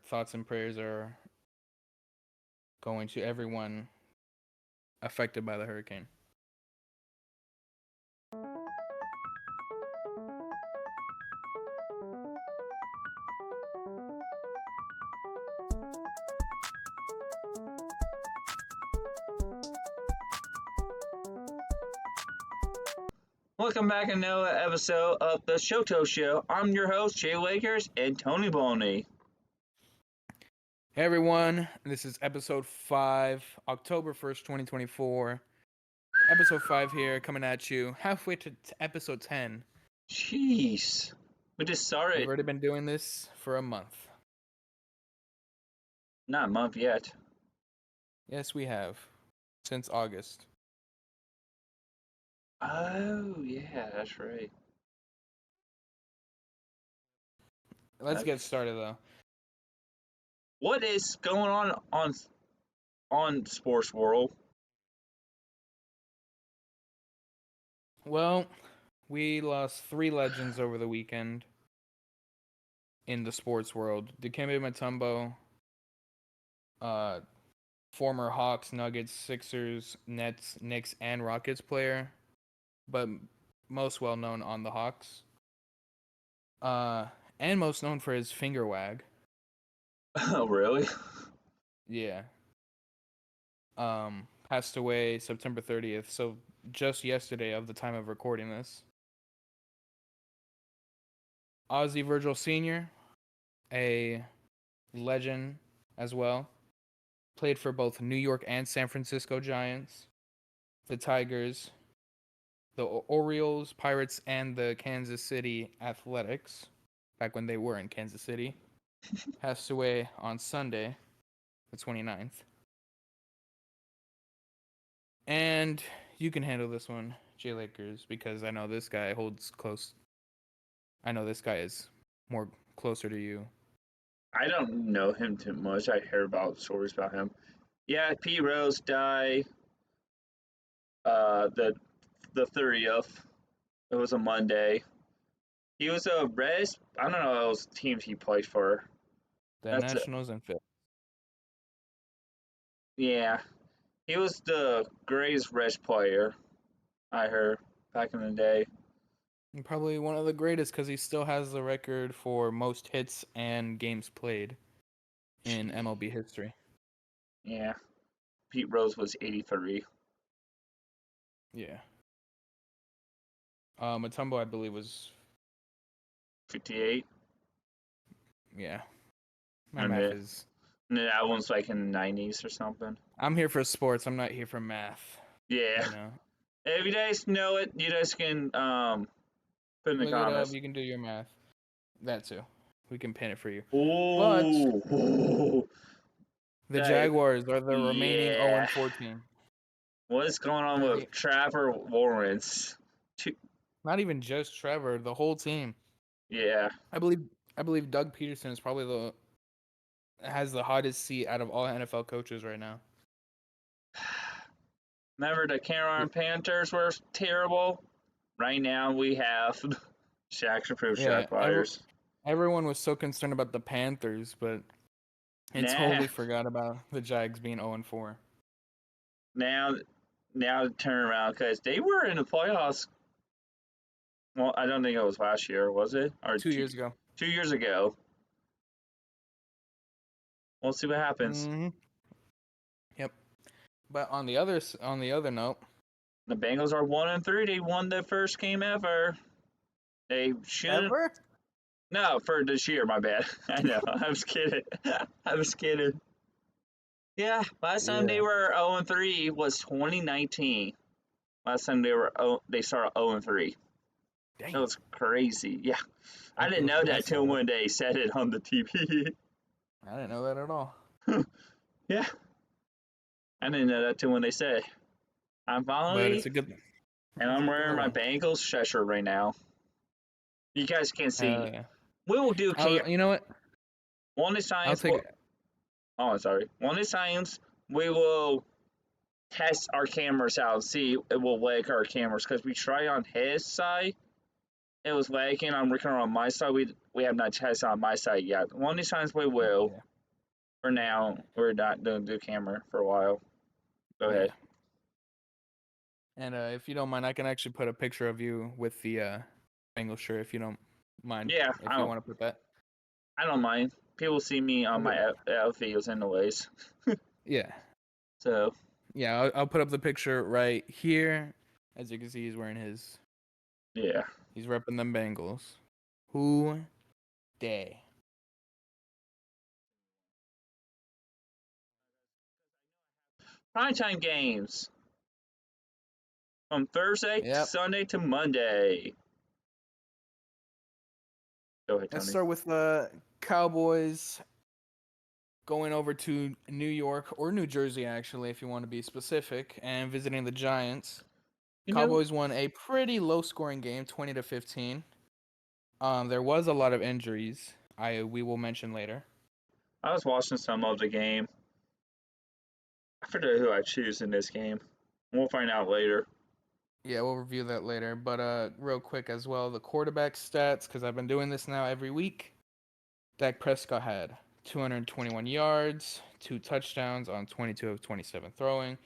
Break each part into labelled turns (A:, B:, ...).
A: thoughts and prayers are going to everyone affected by the hurricane.
B: Welcome back to another episode of the JOTO Show. I'm your host, Jay Lakers and Tony Boney.
A: Hey everyone, this is episode 5, October 1st, 2024. Episode 5 here, coming at you halfway to episode 10.
B: Jeez. We just
A: We've
B: started.
A: already been doing this for a month.
B: Not a month yet.
A: Yes, we have. Since August.
B: Oh, yeah, that's right.
A: Let's
B: Okay.
A: get started though.
B: What is going on Sports World?
A: Well, we lost 3 legends over the weekend in the sports world. Dikembe Mutombo, former Hawks, Nuggets, Sixers, Nets, Knicks, and Rockets player, but most well known on the Hawks. And most known for his finger wag.
B: Oh, really?
A: Yeah. Passed away September 30th, so just yesterday of the time of recording this. Ozzie Virgil Sr., a legend as well. Played for both New York and San Francisco Giants, the Tigers, the Orioles, Pirates, and the Kansas City Athletics, back when they were in Kansas City. Passed away on Sunday, the 29th. And you can handle this one, Jay Lakers, because I know this guy holds close. I know this guy is more closer to you.
B: I don't know him too much. I hear about stories about him. Yeah, Pete Rose died the 30th. It was a Monday. He was a Reds. I don't know those teams he played for.
A: The
B: That's it.
A: Nationals and Phil.
B: Yeah. He was the greatest Reds player, I heard, back in the day.
A: Probably one of the greatest because he still has the record for most hits and games played in MLB history.
B: Yeah. Pete Rose was 83.
A: Yeah. Mutombo, I believe, was
B: 58.
A: yeah. My
B: And
A: math
B: then,
A: is.
B: and then that one's like in the 90s or something.
A: I'm here for sports. I'm not here for math.
B: Yeah.
A: You know.
B: If you guys know it, you guys can put in the
A: Look it up.
B: comments.
A: You can do your math. That too. We can pin it for you. But
B: Ooh.
A: the
B: That-
A: Jaguars are the remaining
B: yeah.
A: 0-4 team.
B: What is going on
A: They're
B: with Trevor Lawrence?
A: Not even just Trevor, the whole team.
B: Yeah.
A: I believe Doug Peterson is probably has the hottest seat out of all NFL coaches right now.
B: Remember the Carolina Panthers were terrible? Right now we have Shaq approved Shaq Flyers.
A: Everyone was so concerned about the Panthers, but
B: Nah.
A: totally forgot about the Jags being 0-4.
B: Now to turn around because they were in the playoffs. Well, I don't think it was last year, was it? Or
A: 2 years ago.
B: 2 years ago. We'll see what happens.
A: Mm-hmm. Yep. But on the other note,
B: The Bengals are 1-3. They won their first game ever. They should
A: ever?
B: No, for this year. My bad. I know. I was kidding. I was kidding. Yeah, last time they were 0-3 was 2019. Last time they started 0-3.
A: Dang.
B: That was crazy. Yeah, I didn't know that till when they said it on the TV.
A: I didn't know that at all.
B: Yeah, I didn't know that till when they said it. I'm
A: But
B: finally,
A: it's a good.
B: and I'm wearing my Bengals shirt right now. You guys can't see.
A: Yeah.
B: We will do.
A: You know what?
B: One of the times.
A: I'll take it.
B: Oh, I'm sorry. One of the times we will test our cameras out and see it will lag our cameras because we try on his side. It was lagging. I'm working on my side. we have not tested on my site yet. One of these times we will.
A: Yeah.
B: For now, we're not doing the camera for a while. Go ahead.
A: And if you don't mind, I can actually put a picture of you with the Bengal shirt if you don't mind.
B: Yeah,
A: If you want to put that.
B: I don't mind. People see me on my videos anyways.
A: Yeah.
B: So.
A: Yeah, I'll put up the picture right here. As you can see, he's wearing his.
B: Yeah.
A: He's repping them Bengals. Who day?
B: Primetime games. From Thursday to
A: Yep.
B: Sunday to Monday. Go ahead,
A: Let's
B: Tony.
A: start with the Cowboys going over to New York or New Jersey, actually, if you want to be specific, and visiting the Giants. Cowboys won a pretty low-scoring game, 20-15. There was a lot of injuries. We will mention later.
B: I was watching some of the game. I forget who I choose in this game. We'll find out later.
A: Yeah, we'll review that later. But real quick as well, the quarterback stats, because I've been doing this now every week. Dak Prescott had 221 yards, 2 touchdowns on 22 of 27 throwing.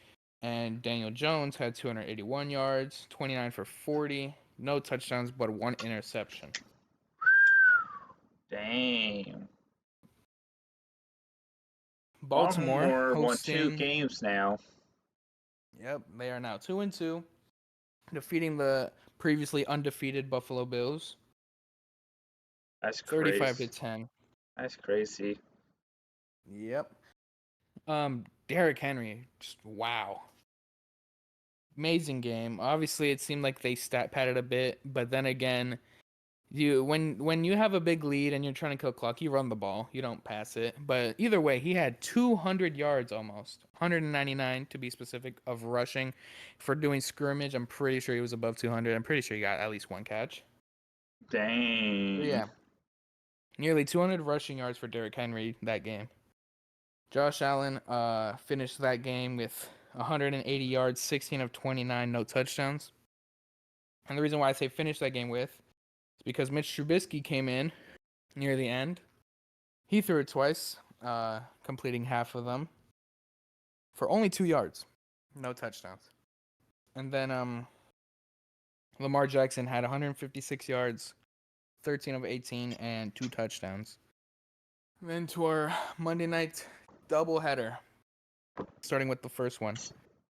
A: And Daniel Jones had 281 yards, 29 for 40, no touchdowns, but 1 interception.
B: Damn.
A: Baltimore
B: won 2
A: hosting.
B: games now.
A: Yep, they are now 2-2, defeating the previously undefeated Buffalo Bills.
B: That's
A: 35-10.
B: That's crazy.
A: Yep. Derrick Henry, just wow. Amazing game. Obviously, it seemed like they stat padded a bit, but then again, when you have a big lead and you're trying to kill clock, you run the ball. You don't pass it. But either way, he had 200 yards almost, 199 to be specific, of rushing. For doing scrimmage, I'm pretty sure he was above 200. I'm pretty sure he got at least 1 catch.
B: Dang.
A: But yeah, nearly 200 rushing yards for Derrick Henry that game. Josh Allen finished that game with 180 yards, 16 of 29, no touchdowns. And the reason why I say finished that game with is because Mitch Trubisky came in near the end. He threw it twice, completing half of them for only 2 yards, no touchdowns. And then Lamar Jackson had 156 yards, 13 of 18, and 2 touchdowns. And then to our Monday night doubleheader, starting with the first one.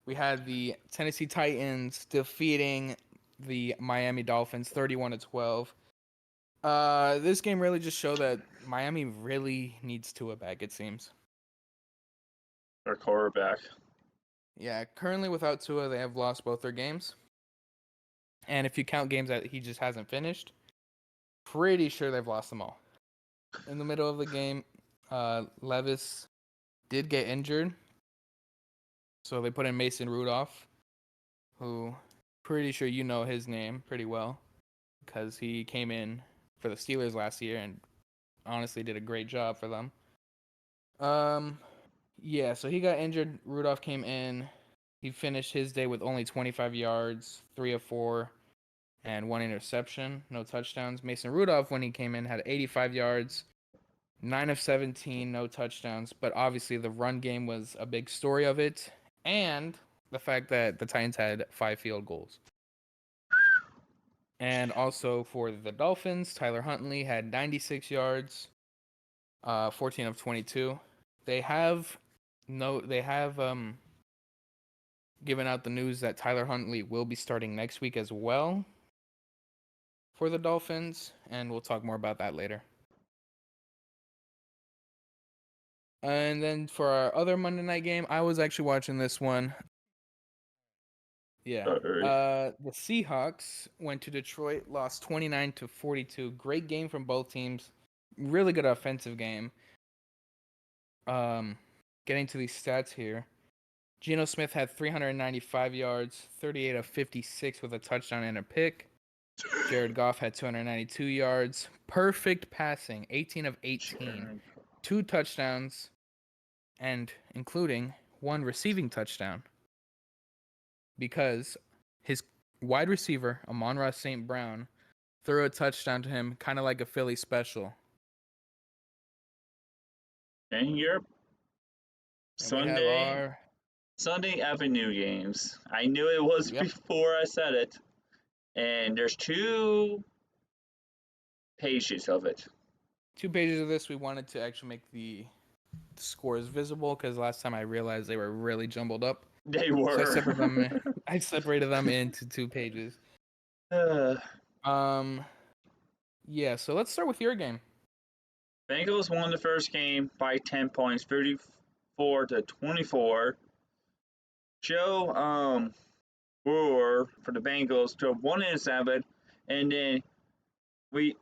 A: We had the Tennessee Titans defeating the Miami Dolphins 31-12. This game really just showed that Miami really needs Tua back, it seems.
B: Their quarterback.
A: Yeah, currently without Tua, they have lost both their games. And if you count games that he just hasn't finished, pretty sure they've lost them all. In the middle of the game, Levis did get injured. So they put in Mason Rudolph, who pretty sure you know his name pretty well because he came in for the Steelers last year and honestly did a great job for them. Yeah, so he got injured. Rudolph came in. He finished his day with only 25 yards, 3 of 4, and 1 interception, no touchdowns. Mason Rudolph, when he came in, had 85 yards, 9 of 17, no touchdowns. But obviously, the run game was a big story of it, and the fact that the Titans had 5 field goals. And also for the Dolphins, Tyler Huntley had 96 yards, 14 of 22. They have given out the news that Tyler Huntley will be starting next week as well for the Dolphins, and we'll talk more about that later. And then for our other Monday night game, I was actually watching this one. Yeah. The Seahawks went to Detroit, lost 29-42. Great game from both teams. Really good offensive game. Getting to these stats here. Geno Smith had 395 yards, 38 of 56 with a touchdown and a pick. Jared Goff had 292 yards. Perfect passing, 18 of 18. 2 touchdowns, and including 1 receiving touchdown. Because his wide receiver, Amon-Ra St. Brown, threw a touchdown to him, kind of like a Philly special.
B: And Europe,
A: And we have
B: Sunday, Sunday Avenue games. I knew it was
A: yep,
B: before I said it. And there's 2 pages of it.
A: 2 pages of this. We wanted to actually make the scores visible because last time I realized they were really jumbled up.
B: They
A: So I
B: were.
A: separated them. I separated them into 2 pages. Yeah. So let's start with your game.
B: Bengals won the first game by 10 points, 34-24. Joe Brewer for the Bengals to 1-7, and then we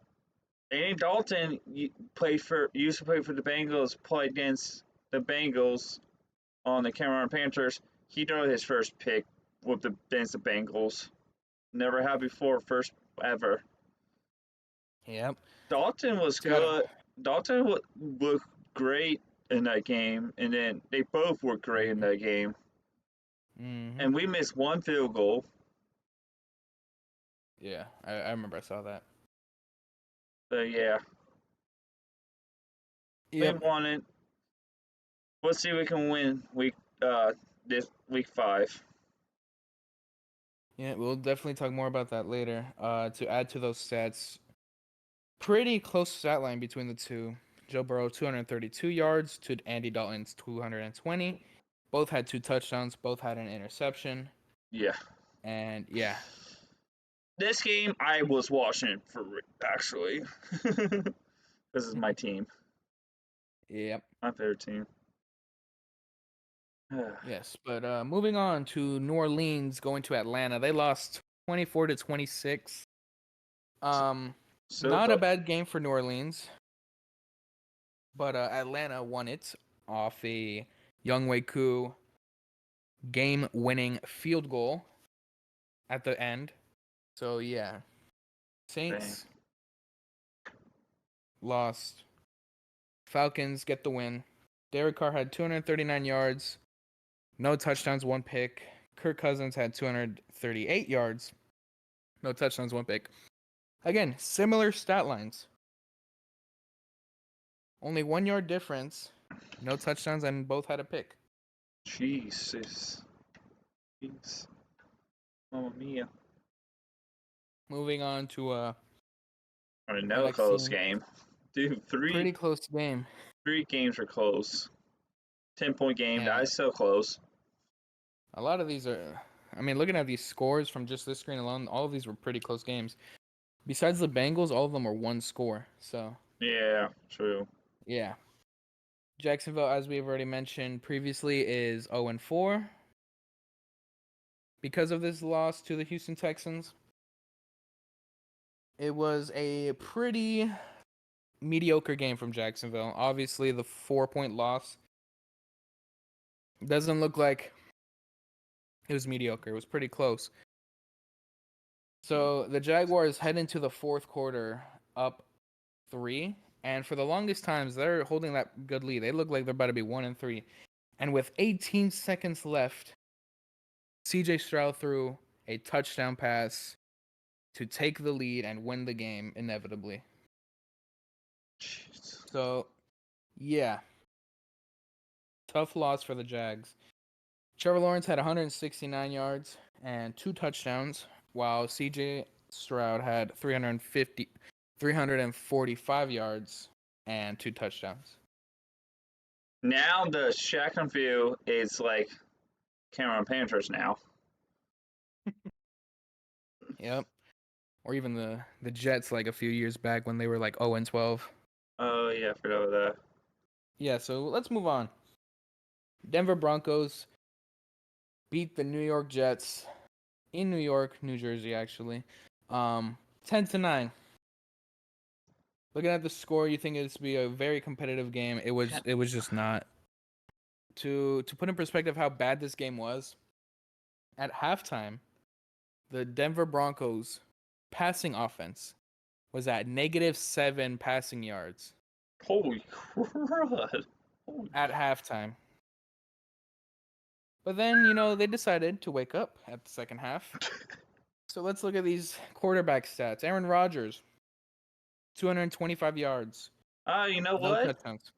B: Andy Dalton used to play for the Bengals, played against the Bengals on the Carolina Panthers. He threw his first pick against the Bengals. Never had before, first ever.
A: Yep.
B: Dalton was good. Dalton looked great in that game, and then they both were great in that game.
A: Mm-hmm.
B: And we missed 1 field goal.
A: Yeah, I remember I saw that.
B: So yeah, we
A: Yep.
B: won it. We'll see if we can win this week 5.
A: Yeah, we'll definitely talk more about that later. To add to those stats, pretty close stat line between the two. Joe Burrow 232 yards to Andy Dalton's 220. Both had 2 touchdowns. Both had an interception.
B: Yeah.
A: And yeah.
B: This game I was watching for actually. This is my team.
A: Yep.
B: My favorite team.
A: Yes, but moving on to New Orleans going to Atlanta. They lost 24-26. Not a bad game for New Orleans, but Atlanta won it off a Younghoe Koo game-winning field goal at the end. So yeah, Saints lost. Falcons get the win. Derek Carr had 239 yards, no touchdowns, 1 pick. Kirk Cousins had 238 yards, no touchdowns, 1 pick. Again, similar stat lines. Only 1 yard difference, no touchdowns, and both had a pick.
B: Jesus. Jeez. Mamma mia.
A: Moving on to
B: Another close game. Dude,
A: pretty close game.
B: 3 games are close. 10-point game.
A: Yeah.
B: That's so close.
A: A lot of these are, I mean, looking at these scores from just this screen alone, all of these were pretty close games. Besides the Bengals, all of them were 1 score. So
B: Yeah, true.
A: yeah. Jacksonville, as we have already mentioned previously, is 0-4 because of this loss to the Houston Texans. It was a pretty mediocre game from Jacksonville. Obviously, the 4-point loss doesn't look like it was mediocre. It was pretty close. So the Jaguars head into the 4th quarter up 3, and for the longest times, they're holding that good lead. They look like they're about to be 1-3. And with 18 seconds left, CJ Stroud threw a touchdown pass to take the lead and win the game inevitably.
B: Jeez.
A: So, yeah. Tough loss for the Jags. Trevor Lawrence had 169 yards and 2 touchdowns, while CJ Stroud had 345 yards and 2 touchdowns.
B: Now the Shaq view is like Carolina Panthers now.
A: Yep. Or even the Jets like a few years back when they were like 0-12.
B: Oh yeah, I forgot about that.
A: Yeah, so let's move on. Denver Broncos beat the New York Jets in New York, New Jersey actually. 10-9. Looking at the score, you think it's be a very competitive game. It was just not. To put in perspective how bad this game was, at halftime, the Denver Broncos passing offense was at -7 passing yards.
B: Holy crud.
A: At halftime. But then, they decided to wake up at the second half. So let's look at these quarterback stats. Aaron Rodgers, 225 yards,
B: Oh, you know
A: no
B: what?
A: touchdowns.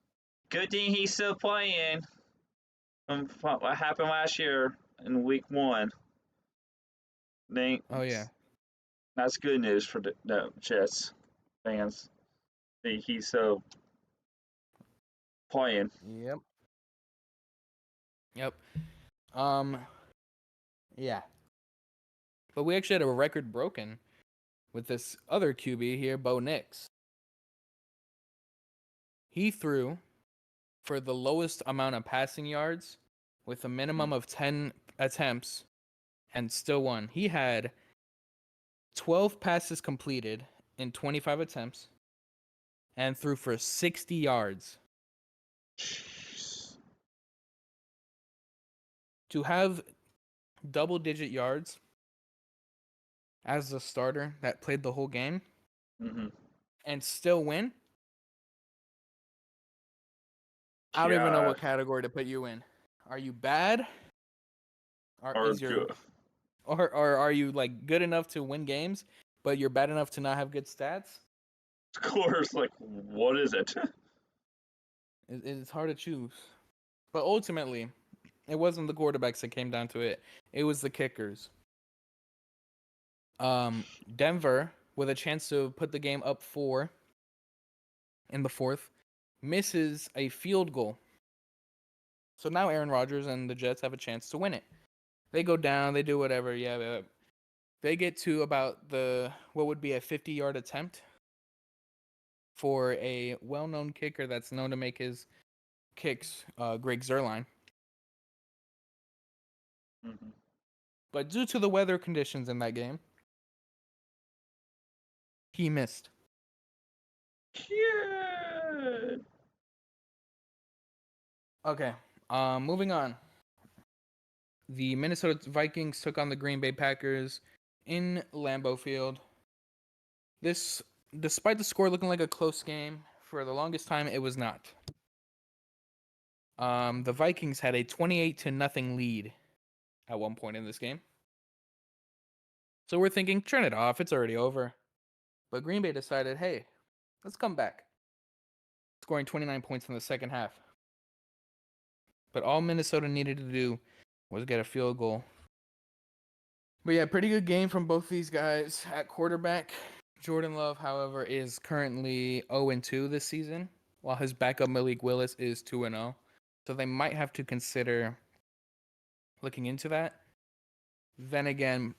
B: Good thing he's still playing. What happened last year in week 1? They,
A: Oh yeah.
B: that's good news for the Jets fans. He's still playing.
A: Yep. Yep. Um. Yeah. But we actually had a record broken with this other QB here, Bo Nix. He threw for the lowest amount of passing yards with a minimum of 10 attempts and still won. He had 12 passes completed in 25 attempts and threw for 60 yards.
B: Jeez.
A: To have double digit yards as the starter that played the whole game
B: Mm-hmm.
A: and still win, I don't even know
B: Yeah,
A: what category to put you in. Are you bad? Or
B: or
A: is your
B: good.
A: or are you like good enough to win games, but you're bad enough to not have good stats?
B: Scores like, what is it?
A: It's hard to choose. But ultimately, it wasn't the quarterbacks that came down to it. It was the kickers. Denver, with a chance to put the game up 4 in the fourth, misses a field goal. So now Aaron Rodgers and the Jets have a chance to win it. They go down, they do whatever. Yeah, they get to about what would be a 50-yard attempt for a well-known kicker that's known to make his kicks, Greg Zuerlein.
B: Mm-hmm.
A: But due to the weather conditions in that game, he missed.
B: Yeah.
A: Okay, moving on. The Minnesota Vikings took on the Green Bay Packers in Lambeau Field. This, despite the score looking like a close game, for the longest time it was not. The Vikings had a 28-0 lead at one point in this game. So we're thinking, turn it off, it's already over. But Green Bay decided, hey, let's come back, scoring 29 points in the second half. But all Minnesota needed to do was get a field goal. But yeah, pretty good game from both these guys. At quarterback, Jordan Love, however, is currently 0-2 this season, while his backup Malik Willis is 2-0. So they might have to consider looking into that. Then again,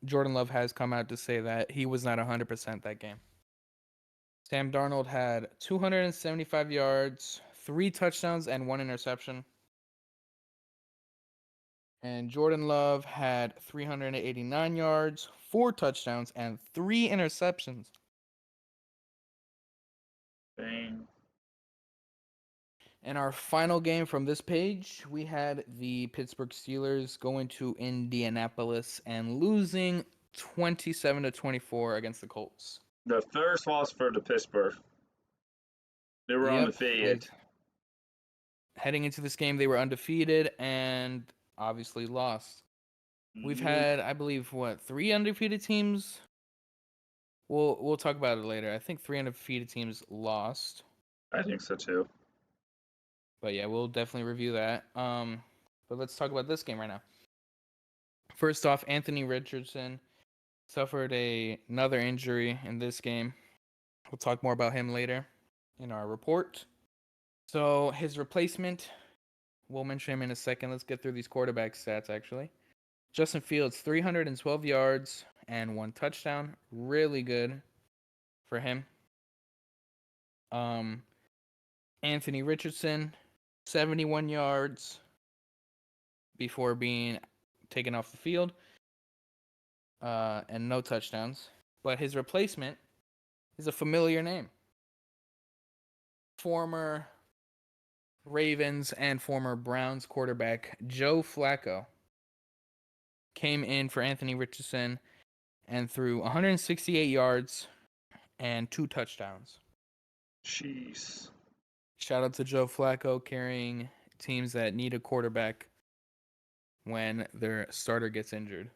A: Jordan Love has come out to say that he was not 100% that game. Sam Darnold had 275 yards, 3 touchdowns, and 1 interception. And Jordan Love had 389 yards, 4 touchdowns, and 3 interceptions.
B: Dang.
A: And our final game from this page, we had the Pittsburgh Steelers going to Indianapolis and losing 27-24 against the Colts.
B: The first loss for the Pittsburgh. They were
A: Yep,
B: undefeated.
A: heading into this game, they were undefeated and obviously lost. We've
B: Yep.
A: had, I believe, 3 undefeated teams? We'll talk about it later. I think 3 undefeated teams lost.
B: I think so too.
A: But yeah, we'll definitely review that. But let's talk about this game right now. First off, Anthony Richardson suffered another injury in this game. We'll talk more about him later in our report. So his replacement, we'll mention him in a second. Let's get through these quarterback stats actually. Justin Fields, 312 yards and 1 touchdown. Really good for him. Anthony Richardson, 71 yards before being taken off the field, and no touchdowns. But his replacement is a familiar name. Former Ravens and former Browns quarterback Joe Flacco came in for Anthony Richardson and threw 168 yards and 2 touchdowns.
B: Jeez.
A: Shout out to Joe Flacco carrying teams that need a quarterback when their starter gets injured.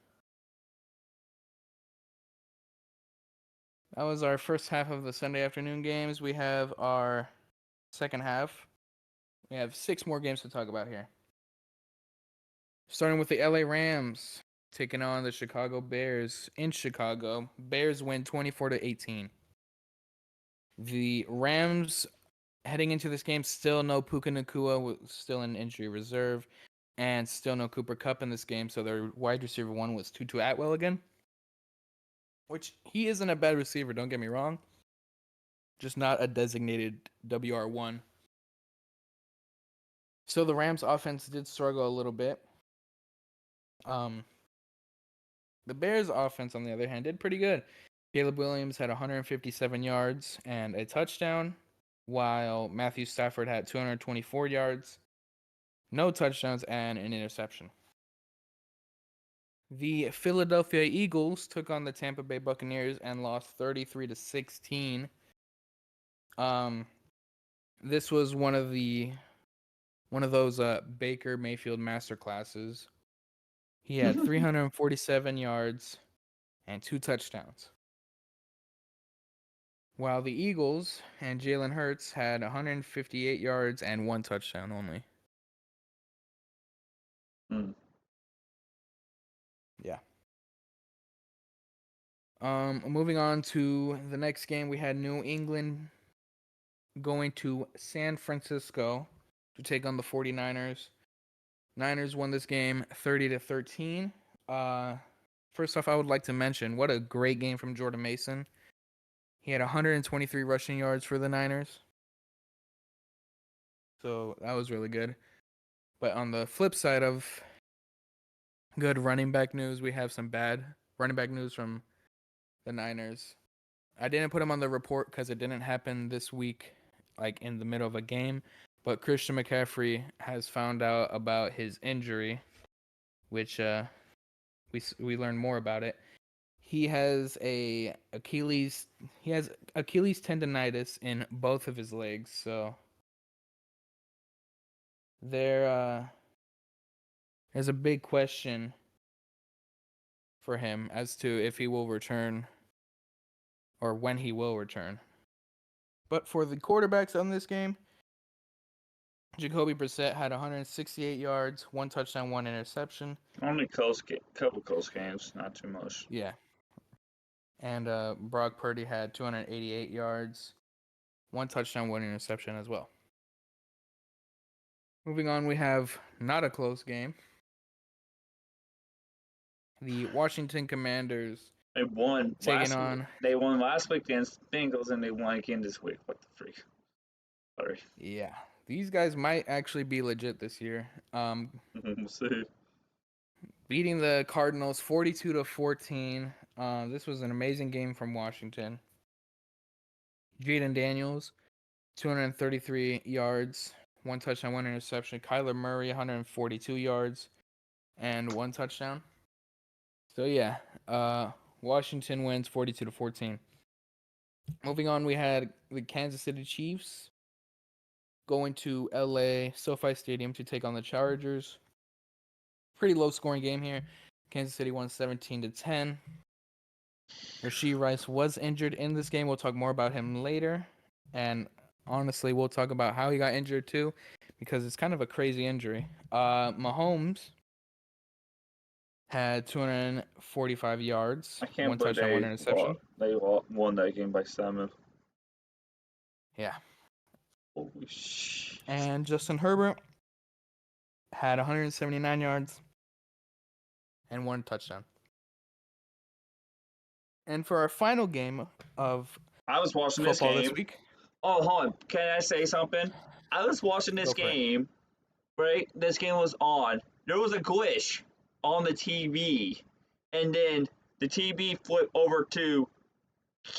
A: That was our first half of the Sunday afternoon games. We have our second half. We have 6 more games to talk about here. Starting with the LA Rams taking on the Chicago Bears in Chicago. Bears win 24-18. The Rams heading into this game, still no Puka Nacua, still in injury reserve, and still no Cooper Kupp in this game. So their wide receiver 1 was Tutu Atwell again, which he isn't a bad receiver, don't get me wrong. Just not a designated WR1. So the Rams offense did struggle a little bit. The Bears offense, on the other hand, did pretty good. Caleb Williams had 157 yards and a touchdown, while Matthew Stafford had 224 yards, no touchdowns, and an interception. The Philadelphia Eagles took on the Tampa Bay Buccaneers and lost 33-16. This was one of those Baker Mayfield masterclasses. He had 347 yards and 2 touchdowns. While the Eagles and Jalen Hurts had 158 yards and 1 touchdown only. Yeah. Moving on to the next game, we had New England going to San Francisco to take on the 49ers. Niners won this game 30-13. First off, I would like to mention what a great game from Jordan Mason. He had 123 rushing yards for the Niners. So that was really good. But on the flip side of good running back news, we have some bad running back news from the Niners. I didn't put him on the report because it didn't happen this week, like in the middle of a game. But Christian McCaffrey has found out about his injury, which we learned more about it. He has Achilles tendonitis in both of his legs, so there's a big question for him as to if he will return or when he will return. But for the quarterbacks on this game, Jacoby Brissett had 168 yards, 1 touchdown, 1 interception.
B: Only couple close games, not too much.
A: Yeah. And Brock Purdy had 288 yards, 1 touchdown, 1 interception as well. Moving on, we have not a close game. The Washington Commanders
B: They won
A: taking on.
B: They won last week against Bengals, and they won again this week. What the freak? Sorry.
A: Yeah, these guys might actually be legit this year.
B: We'll see.
A: Beating the Cardinals 42-14. This was an amazing game from Washington. Jaden Daniels, 233 yards, 1 touchdown, 1 interception. Kyler Murray, 142 yards and 1 touchdown. So yeah, Washington wins 42-14. Moving on, we had the Kansas City Chiefs going to LA SoFi Stadium to take on the Chargers. Pretty low scoring game here. Kansas City won 17-10. Rashee Rice was injured in this game. We'll talk more about him later. And honestly, we'll talk about how he got injured too, because it's kind of a crazy injury. Mahomes had 245 yards,
B: I can't
A: 1
B: believe
A: touchdown, 1 interception.
B: they won that game by 7.
A: Yeah.
B: Holy shit.
A: And Justin Herbert had 179 yards and 1 touchdown. And for our final game of
B: I was watching
A: football
B: this
A: this
B: game.
A: week.
B: Oh, hold on. Can I say something? I was watching this game, right? This game was on. There was a glitch on the TV, and then the TV flipped over to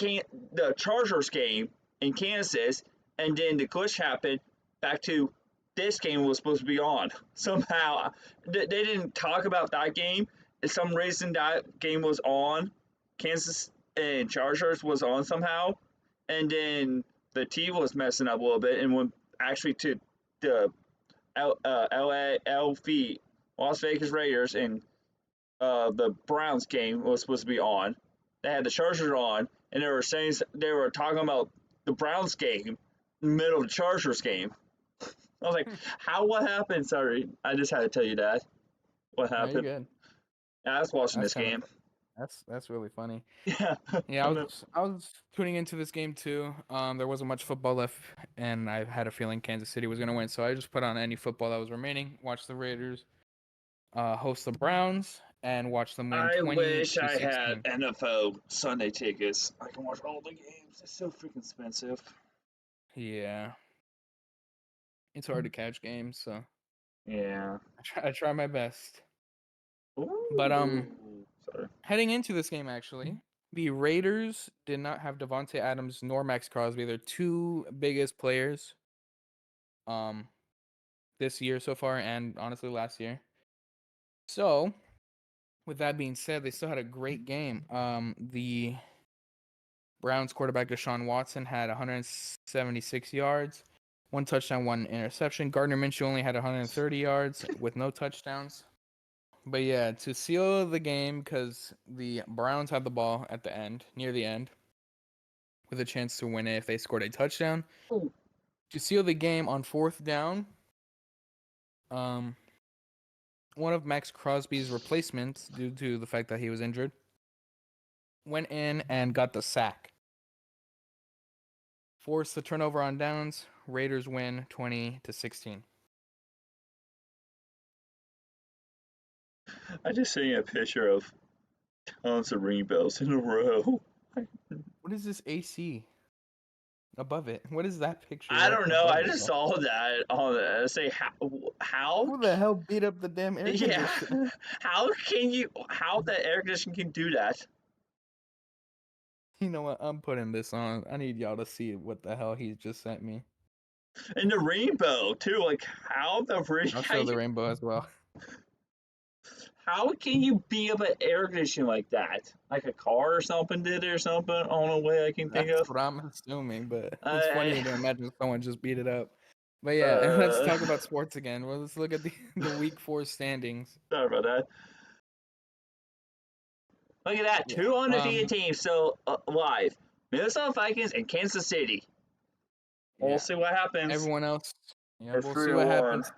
B: the Chargers game in Kansas, and then the glitch happened back to this game was supposed to be on. Somehow, they didn't talk about that game. For some reason, that game was on. Kansas and Chargers was on somehow, and then the TV was messing up a little bit, and went actually to the LV Las Vegas Raiders, and the Browns game was supposed to be on. They had the Chargers on, and they were talking about the Browns game in the middle of the Chargers game. I was like, what happened? Sorry, I just had to tell you that. What
A: No, you're
B: happened?
A: good.
B: Yeah, I was watching
A: That's
B: this
A: kind of
B: game.
A: that's really funny.
B: Yeah.
A: Yeah,
B: I know.
A: I was tuning into this game too. There wasn't much football left, and I had a feeling Kansas City was gonna win, so I just put on any football that was remaining. Watched the Raiders host the Browns and watch them win
B: I
A: 20
B: wish
A: to
B: I had
A: 16.
B: NFL Sunday tickets. I can watch all the games. It's so freaking expensive.
A: Yeah, it's hard to catch games, so
B: Yeah.
A: I try my best. But
B: Ooh. Sorry.
A: heading into this game, actually, the Raiders did not have Devontae Adams nor Max Crosby, their two biggest players. Um, this year so far, and honestly last year. So, with that being said, they still had a great game. The Browns quarterback Deshaun Watson had 176 yards, one touchdown, one interception. Gardner Minshew only had 130 yards with no touchdowns. But yeah, to seal the game, because the Browns had the ball at the end, near the end, with a chance to win it if they scored a touchdown.
B: Ooh.
A: To seal the game on fourth down, um, one of Max Crosby's replacements, due to the fact that he was injured, went in and got the sack. Forced the turnover on downs. Raiders win 20 to 16.
B: I just seen a picture of tons of rainbows in a row.
A: What is this AC above it? What is that picture
B: I
A: right
B: don't know.
A: above
B: I
A: it,
B: just
A: bro?
B: saw that on the say how
A: Who the hell beat up the damn air
B: yeah
A: conditioner?
B: how the air conditioning can do that
A: You know what? I'm putting this on. I need y'all to see what the hell he just sent me.
B: and the rainbow too. Like
A: I'll show the rainbow as well.
B: how can you beat up an air conditioner like that? Like a car or something did it or something. On a way I can think
A: That's
B: of.
A: what I'm assuming, but it's
B: I
A: funnier to imagine someone just beat it up. But yeah, let's
B: uh,
A: talk about sports again. Well, let's look at the week 4 standings.
B: sorry about that. Look at that,
A: Yeah.
B: two undefeated teams still alive. Minnesota Vikings and Kansas City. We'll
A: Yeah.
B: see what happens.
A: Everyone else, yeah,
B: They're
A: we'll see
B: three
A: what
B: and one.
A: happens.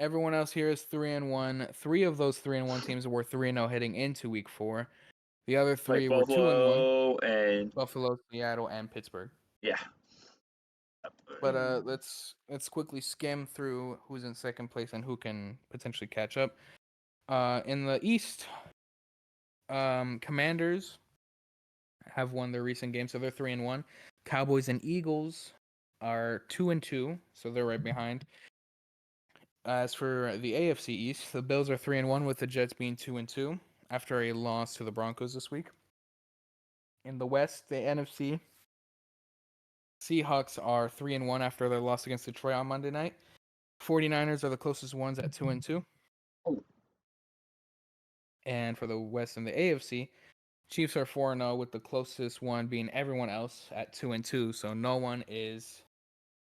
A: Everyone else here is 3-1. 3 of those 3-1 teams were 3-0 heading into week 4. The other
B: Like
A: 3 were 2-1.
B: Buffalo and
A: Buffalo, Seattle, and Pittsburgh.
B: yeah.
A: But let's quickly skim through who's in second place and who can potentially catch up. In the East, Commanders have won their recent game, so they're 3-1. Cowboys and Eagles are 2-2, so they're right behind. As for the AFC East, the Bills are 3-1, with the Jets being 2-2 after a loss to the Broncos this week. In the West, the NFC, Seahawks are 3-1 after their loss against Detroit on Monday night. 49ers are the closest ones at 2-2.
B: Oh.
A: And for the West and the AFC, Chiefs are 4-0, with the closest one being everyone else at 2-2. So no one is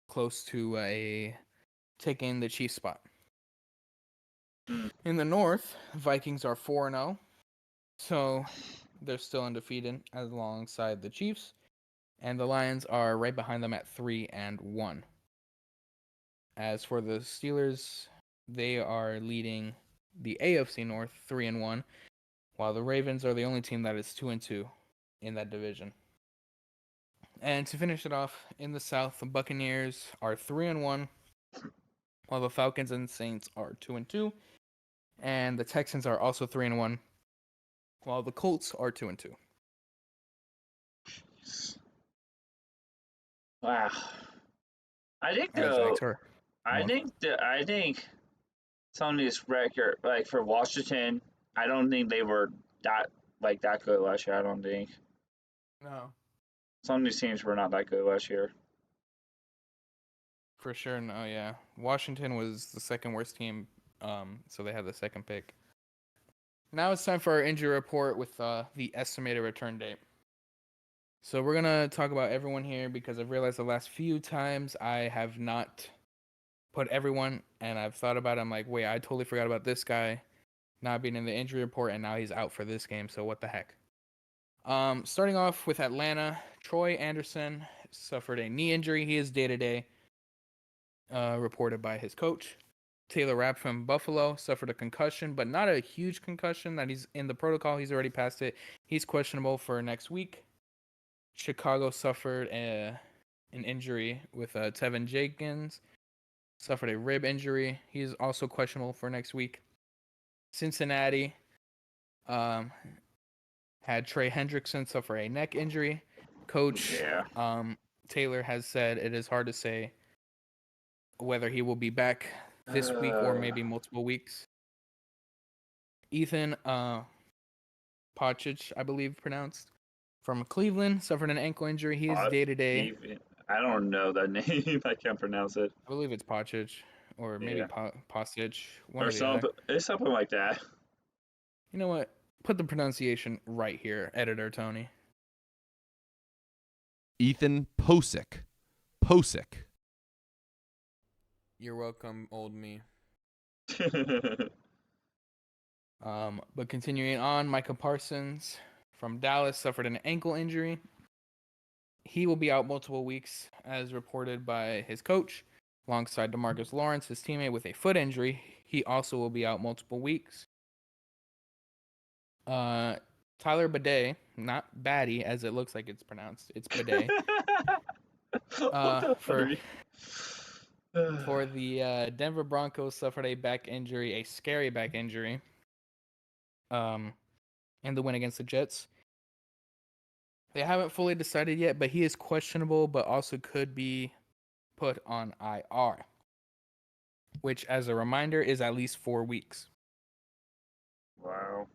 A: close to taking the Chiefs spot.
B: Mm.
A: In the North, Vikings are 4-0, so they're still undefeated alongside the Chiefs, and the Lions are right behind them at 3-1. As for the Steelers, they are leading the AFC North 3-1, while the Ravens are the only team that is 2-2 in that division. And to finish it off, in the South, the Buccaneers are 3-1, while the Falcons and Saints are 2-2, and the Texans are also 3-1, while the Colts are 2-2.
B: Wow. I think
A: All right, Zach,
B: though
A: sorry.
B: I think some of these record like for Washington, I don't think they were that good last year. I don't think
A: No,
B: some of these teams were not that good last year.
A: for sure. No, yeah. Washington was the second worst team, so they had the second pick. Now it's time for our injury report with the estimated return date. So we're gonna talk about everyone here because I've realized the last few times I have not put everyone, and I've thought about it. I'm like, wait, I totally forgot about this guy not being in the injury report, and now he's out for this game. So what the heck? Starting off with Atlanta, Troy Anderson suffered a knee injury. He is day-to-day, reported by his coach. Taylor Rapp from Buffalo suffered a concussion, but not a huge concussion that he's in the protocol. He's already passed it. He's questionable for next week. Chicago suffered an injury with Tevin Jenkins, suffered a rib injury. He's also questionable for next week. Cincinnati had Trey Hendrickson suffer a neck injury. Coach Taylor has said it is hard to say whether he will be back this week or maybe multiple weeks. Ethan Pacic, I believe pronounced, from Cleveland, suffered an ankle injury. He is day-to-day.
B: I don't know that name. I can't pronounce it.
A: I believe it's Pacic or maybe Pasic, one
B: or
A: or the
B: something.
A: other.
B: It's something like that.
A: You know what? Put the pronunciation right here, editor Tony.
C: Ethan Posick. Posick.
A: You're welcome, old me. But continuing on, Micah Parsons from Dallas suffered an ankle injury. He will be out multiple weeks, as reported by his coach, alongside DeMarcus Lawrence, his teammate, with a foot injury. He also will be out multiple weeks. Tyler Bidet, not Batty as it looks like it's pronounced, it's Bidet. For the Denver Broncos, suffered a back injury, a scary back injury, in the win against the Jets. They haven't fully decided yet, but he is questionable, but also could be put on IR, which, as a reminder, is at least 4 weeks.
B: Wow.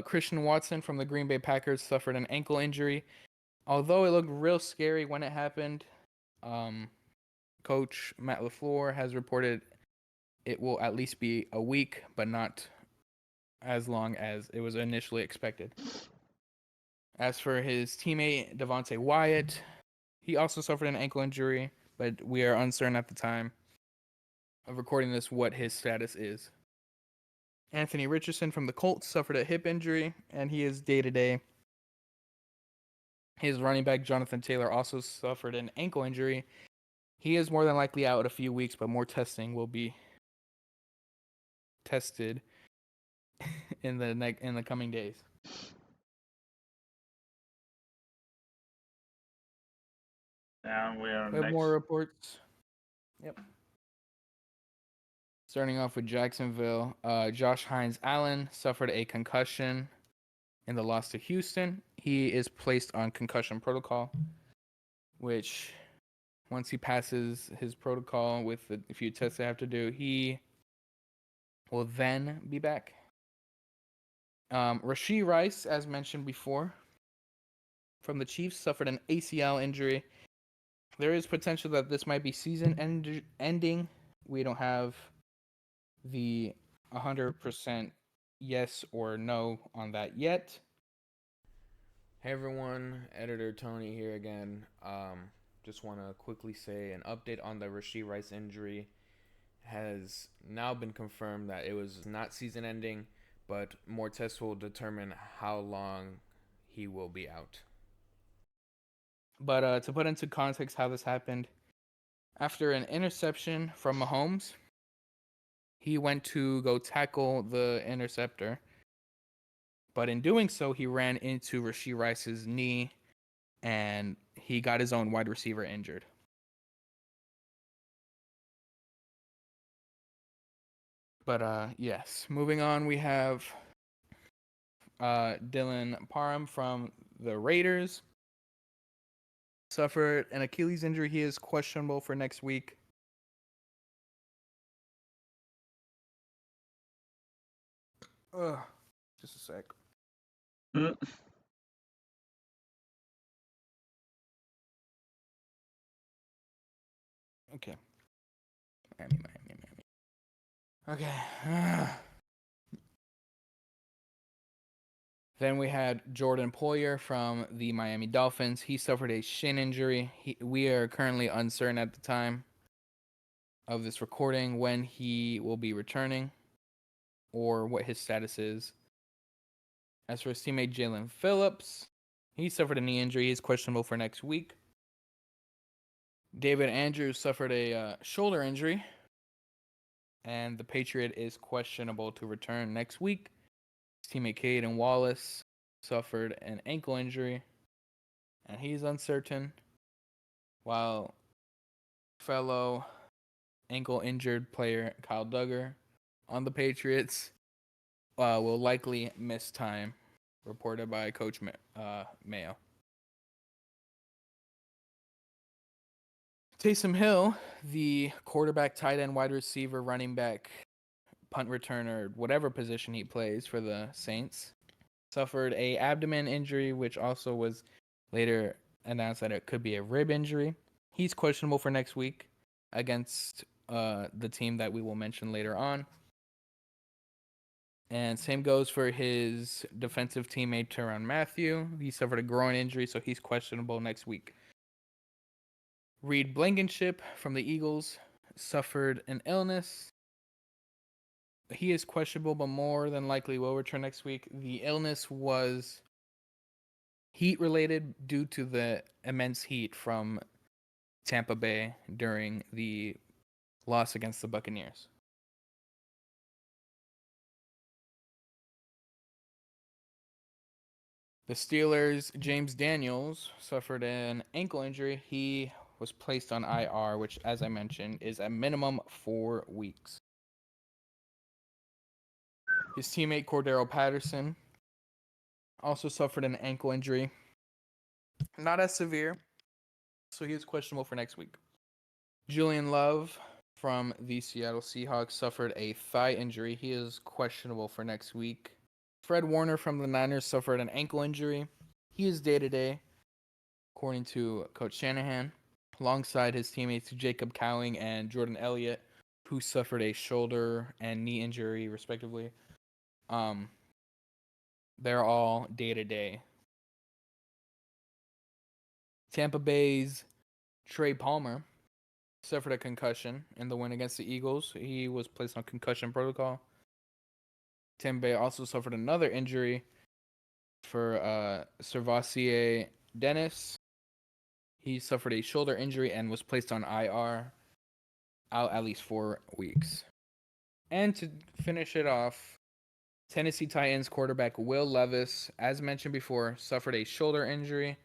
A: Christian Watson from the Green Bay Packers suffered an ankle injury. Although it looked real scary when it happened, Coach Matt LaFleur has reported it will at least be a week, but not as long as it was initially expected. As for his teammate, Devontae Wyatt, he also suffered an ankle injury, but we are uncertain at the time of recording this what his status is. Anthony Richardson from the Colts suffered a hip injury, and he is day-to-day. His running back, Jonathan Taylor, also suffered an ankle injury. He is more than likely out a few weeks, but more testing will be tested in the coming days.
B: Now we are
A: We have
B: next.
A: more reports. Yep. Starting off with Jacksonville, Josh Hines Allen suffered a concussion in the loss to Houston. He is placed on concussion protocol, which once he passes his protocol with the few tests they have to do, he will then be back. Rashee Rice, as mentioned before, from the Chiefs, suffered an ACL injury. There is potential that this might be season ending. We don't have the 100% yes or no on that yet. Hey everyone, editor Tony here again. Just want to quickly say an update on the Rashee Rice injury has now been confirmed that it was not season ending, but more tests will determine how long he will be out. But to put into context how this happened, after an interception from Mahomes, he went to go tackle the interceptor. But in doing so, he ran into Rashee Rice's knee, and he got his own wide receiver injured. But yes, moving on, we have Dylan Parham from the Raiders. Suffered an Achilles injury. He is questionable for next week. Just a sec. Okay. Miami. Okay. Then we had Jordan Poyer from the Miami Dolphins. He suffered a shin injury. We are currently uncertain at the time of this recording when he will be returning or what his status is. As for his teammate Jalen Phillips, he suffered a knee injury. He's questionable for next week. David Andrews suffered a shoulder injury, and the Patriot is questionable to return next week. His teammate Caden Wallace suffered an ankle injury, and he's uncertain, while fellow ankle-injured player Kyle Duggar on the Patriots will likely miss time, reported by Coach Mayo. Taysom Hill, the quarterback, tight end, wide receiver, running back, punt returner, whatever position he plays for the Saints, suffered a abdomen injury, which also was later announced that it could be a rib injury. He's questionable for next week against the team that we will mention later on. And same goes for his defensive teammate, Tyrann Mathieu. He suffered a groin injury, so he's questionable next week. Reed Blankenship from the Eagles suffered an illness. He is questionable, but more than likely will return next week. The illness was heat-related due to the immense heat from Tampa Bay during the loss against the Buccaneers. The Steelers' James Daniels suffered an ankle injury. He was placed on IR, which, as I mentioned, is a minimum 4 weeks. His teammate Cordero Patterson also suffered an ankle injury. Not as severe, so he is questionable for next week. Julian Love from the Seattle Seahawks suffered a thigh injury. He is questionable for next week. Fred Warner from the Niners suffered an ankle injury. He is day-to-day, according to Coach Shanahan, alongside his teammates Jacob Cowing and Jordan Elliott, who suffered a shoulder and knee injury, respectively. They're all day-to-day. Tampa Bay's Trey Palmer suffered a concussion in the win against the Eagles. He was placed on concussion protocol. Tampa Bay also suffered another injury for Servassier Dennis. He suffered a shoulder injury and was placed on IR, out at least 4 weeks. And to finish it off, Tennessee Titans quarterback Will Levis, as mentioned before, suffered a shoulder injury.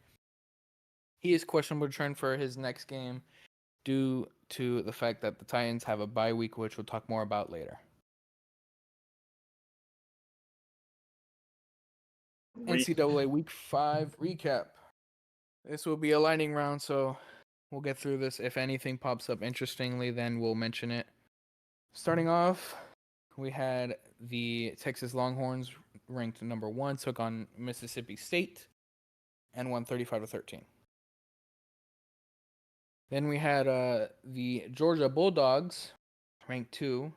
A: He is questionable to return for his next game due to the fact that the Titans have a bye week, which we'll talk more about later. NCAA Week 5 recap. This will be a lightning round, so we'll get through this. If anything pops up interestingly, then we'll mention it. Starting off, we had the Texas Longhorns, ranked number 1, took on Mississippi State and won 35-13. Then we had the Georgia Bulldogs, ranked 2,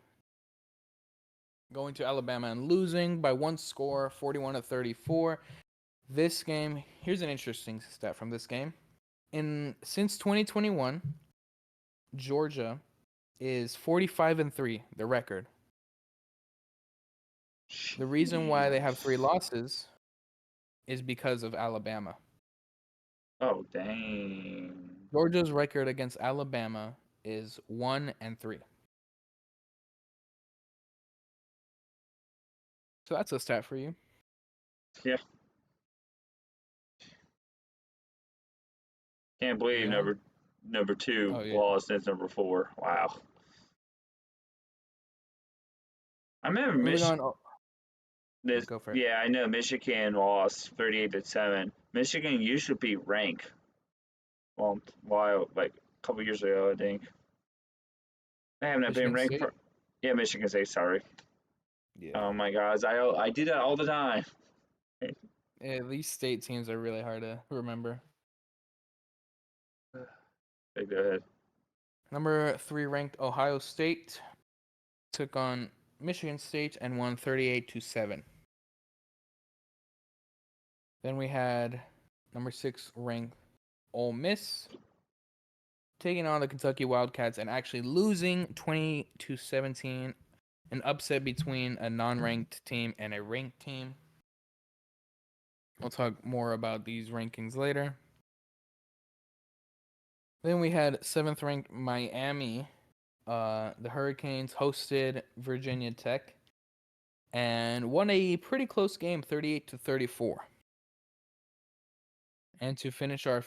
A: going to Alabama and losing by 1 score, 41-34. This game, here's an interesting stat from this game. Since 2021, Georgia is 45-3, the record. The reason why they have 3 losses is because of Alabama.
B: Oh, dang.
A: Georgia's record against Alabama is 1-3. So that's a stat for you.
B: Yeah. Can't believe
A: Yeah.
B: number 2
A: Oh, yeah.
B: lost since number 4. Wow. I remember
A: Moving on. Go for it.
B: Yeah, I know Michigan lost 38-7. Michigan used to be ranked. Well, like a couple years ago, I think. They haven't been
A: Michigan
B: ranked
A: State?
B: for. Yeah, Michigan State. Sorry.
A: Yeah.
B: Oh my God, I do that all the time.
A: Yeah, these state teams are really hard to remember.
B: Okay, go ahead.
A: Number 3 ranked Ohio State took on Michigan State and won 38-7. Then we had number 6 ranked Ole Miss taking on the Kentucky Wildcats and actually losing 20-17, an upset between a non-ranked team and a ranked team. We'll talk more about these rankings later. Then we had 7th ranked Miami. The Hurricanes hosted Virginia Tech and won a pretty close game, 38-34. And to finish our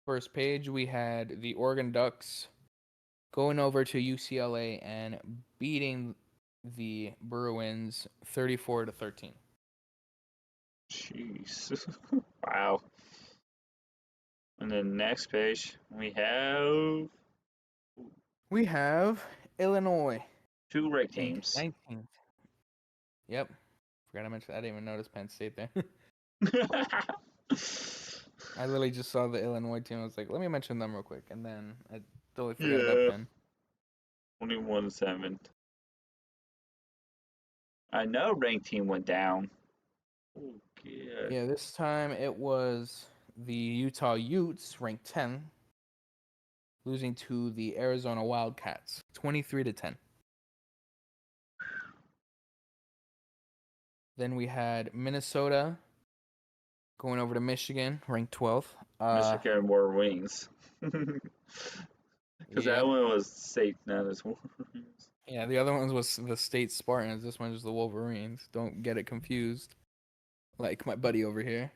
A: first page, we had the Oregon Ducks going over to UCLA and beating the Bruins 34-13.
B: Jeez. Wow. And then next page, we have
A: Illinois,
B: 2 ranked
A: 8th,
B: teams.
A: 19th. Yep. Forgot to mention, I didn't even notice Penn State there. I literally just saw the Illinois team. I was like, let me mention them real quick. And then I totally forgot about
B: Yeah.
A: Penn.
B: 21-7. I know ranked team went down. Oh, yeah.
A: Yeah, this time it was the Utah Utes, ranked 10, losing to the Arizona Wildcats, 23-10. Then we had Minnesota going over to Michigan, ranked 12th.
B: Michigan wore wings. Because
A: Yeah.
B: that one was State, not as Wolverines.
A: Yeah, the other ones was the State Spartans. This one's the Wolverines. Don't get it confused, like my buddy over here.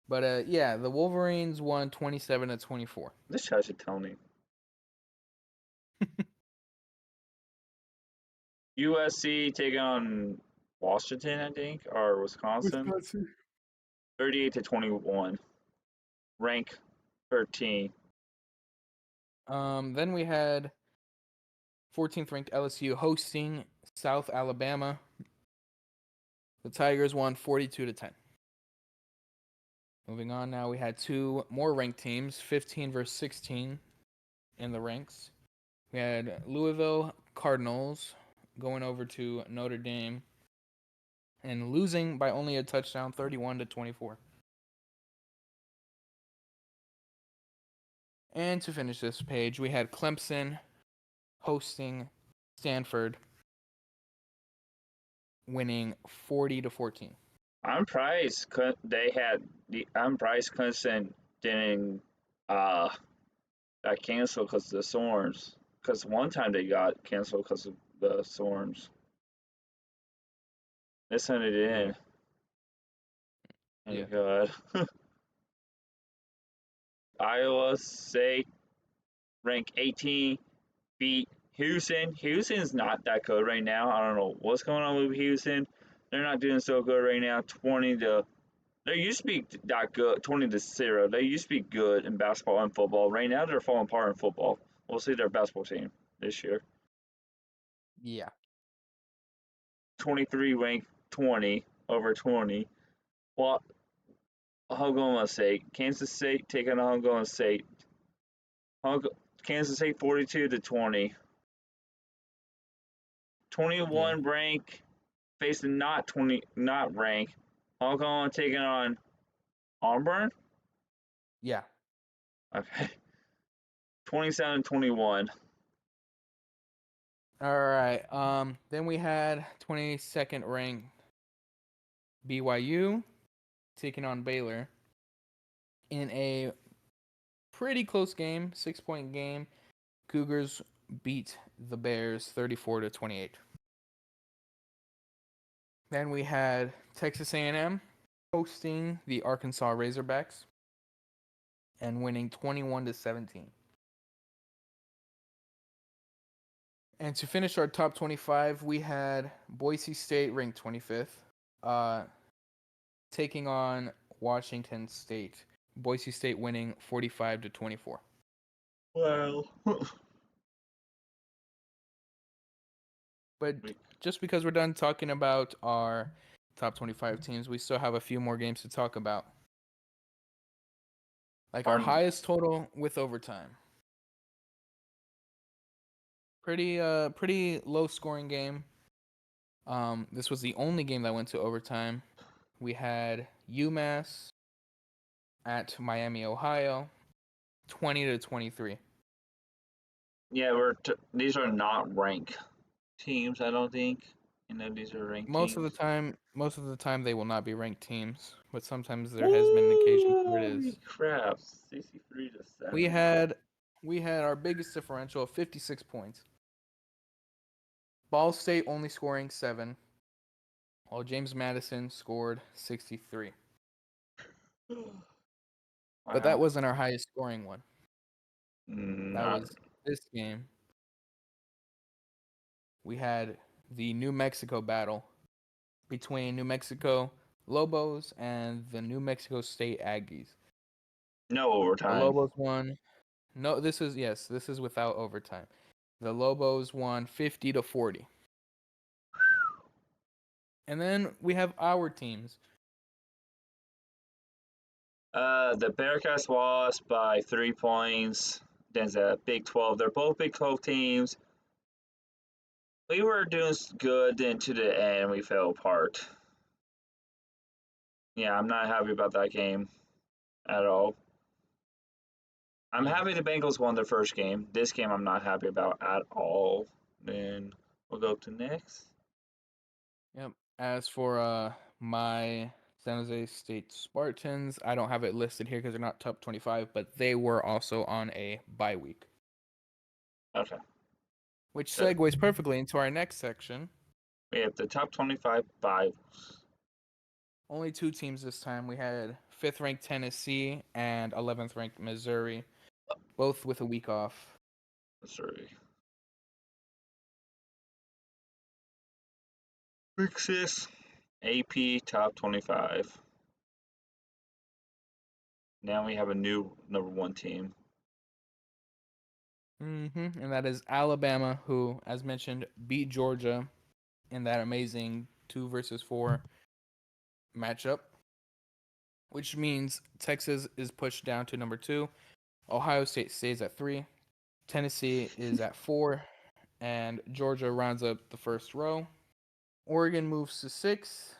A: But yeah, the Wolverines won 27-24.
B: This guy should tell me. USC taking on Washington, I think, or Wisconsin. 38-21. Rank 13.
A: Then we had 14th ranked LSU hosting South Alabama. The Tigers won 42-10. Moving on now, we had 2 more ranked teams, 15 versus 16 in the ranks. We had Louisville Cardinals going over to Notre Dame and losing by only a touchdown, 31-24. And to finish this page, we had Clemson hosting Stanford, winning 40-14.
B: I'm surprised Clemson didn't got canceled because of the storms. Because one time they got canceled because of the storms. This time they didn't. Thank God. Iowa State, rank 18, beat Houston. Houston's not that good right now. I don't know what's going on with Houston. They're not doing so good right now. They used to be that good, 20-0. They used to be good in basketball and football. Right now, they're falling apart in football. We'll see their basketball team this year.
A: Yeah.
B: 23 ranked 20 over 20. Well, Oklahoma State, Kansas State taking on Oklahoma State. Kansas State 42-20. 21 rank facing not rank. Oklahoma taking on Auburn.
A: Yeah.
B: Okay. 27-21.
A: All right. Then we had 22nd ranked BYU taking on Baylor in a pretty close game, 6-point game. Cougars beat the Bears 34-28. Then we had Texas A&M hosting the Arkansas Razorbacks and winning 21-17. And to finish our top 25, we had Boise State ranked 25th, taking on Washington State. Boise State winning 45-24.
B: Well,
A: But just because we're done talking about our top 25 teams, we still have a few more games to talk about. Like our highest total with overtime. Pretty low scoring game. This was the only game that went to overtime. We had UMass at Miami, Ohio, 20-23.
B: yeah, these are not ranked teams, I don't think. You know these are ranked
A: Most of
B: teams.
A: the time they will not be ranked teams, but sometimes there has been an occasion where it
B: Holy
A: is.
B: crap! 63 to 7.
A: We had our biggest differential of 56 points. Ball State only scoring 7, while James Madison scored 63. But that
B: Wow.
A: wasn't our highest scoring one. That
B: Not,
A: was this game. We had the New Mexico battle between New Mexico Lobos and the New Mexico State Aggies.
B: no
A: The
B: overtime.
A: Lobos won. No, this is without overtime. The Lobos won 50 to 40. And then we have our teams.
B: The Bearcats lost by 3 points. Then the Big 12. They're both Big 12 teams. We were doing good, then to the end we fell apart. Yeah, I'm not happy about that game at all. I'm happy the Bengals won their first game. This game I'm not happy about at all. Then we'll go to next.
A: Yep. As for my San Jose State Spartans, I don't have it listed here because they're not top 25, but they were also on a bye week.
B: Okay.
A: Which
B: Good.
A: segues perfectly into our next section.
B: We have the top 25 Bibles.
A: Only 2 teams this time. We had 5th ranked Tennessee and 11th ranked Missouri, both with a week off.
B: Missouri. Week 6, AP top 25. Now we have a new number 1 team.
A: And that is Alabama, who, as mentioned, beat Georgia in that amazing 2 versus 4 matchup, which means Texas is pushed down to number 2. Ohio State stays at 3. Tennessee is at 4. And Georgia rounds up the first row. Oregon moves to 6.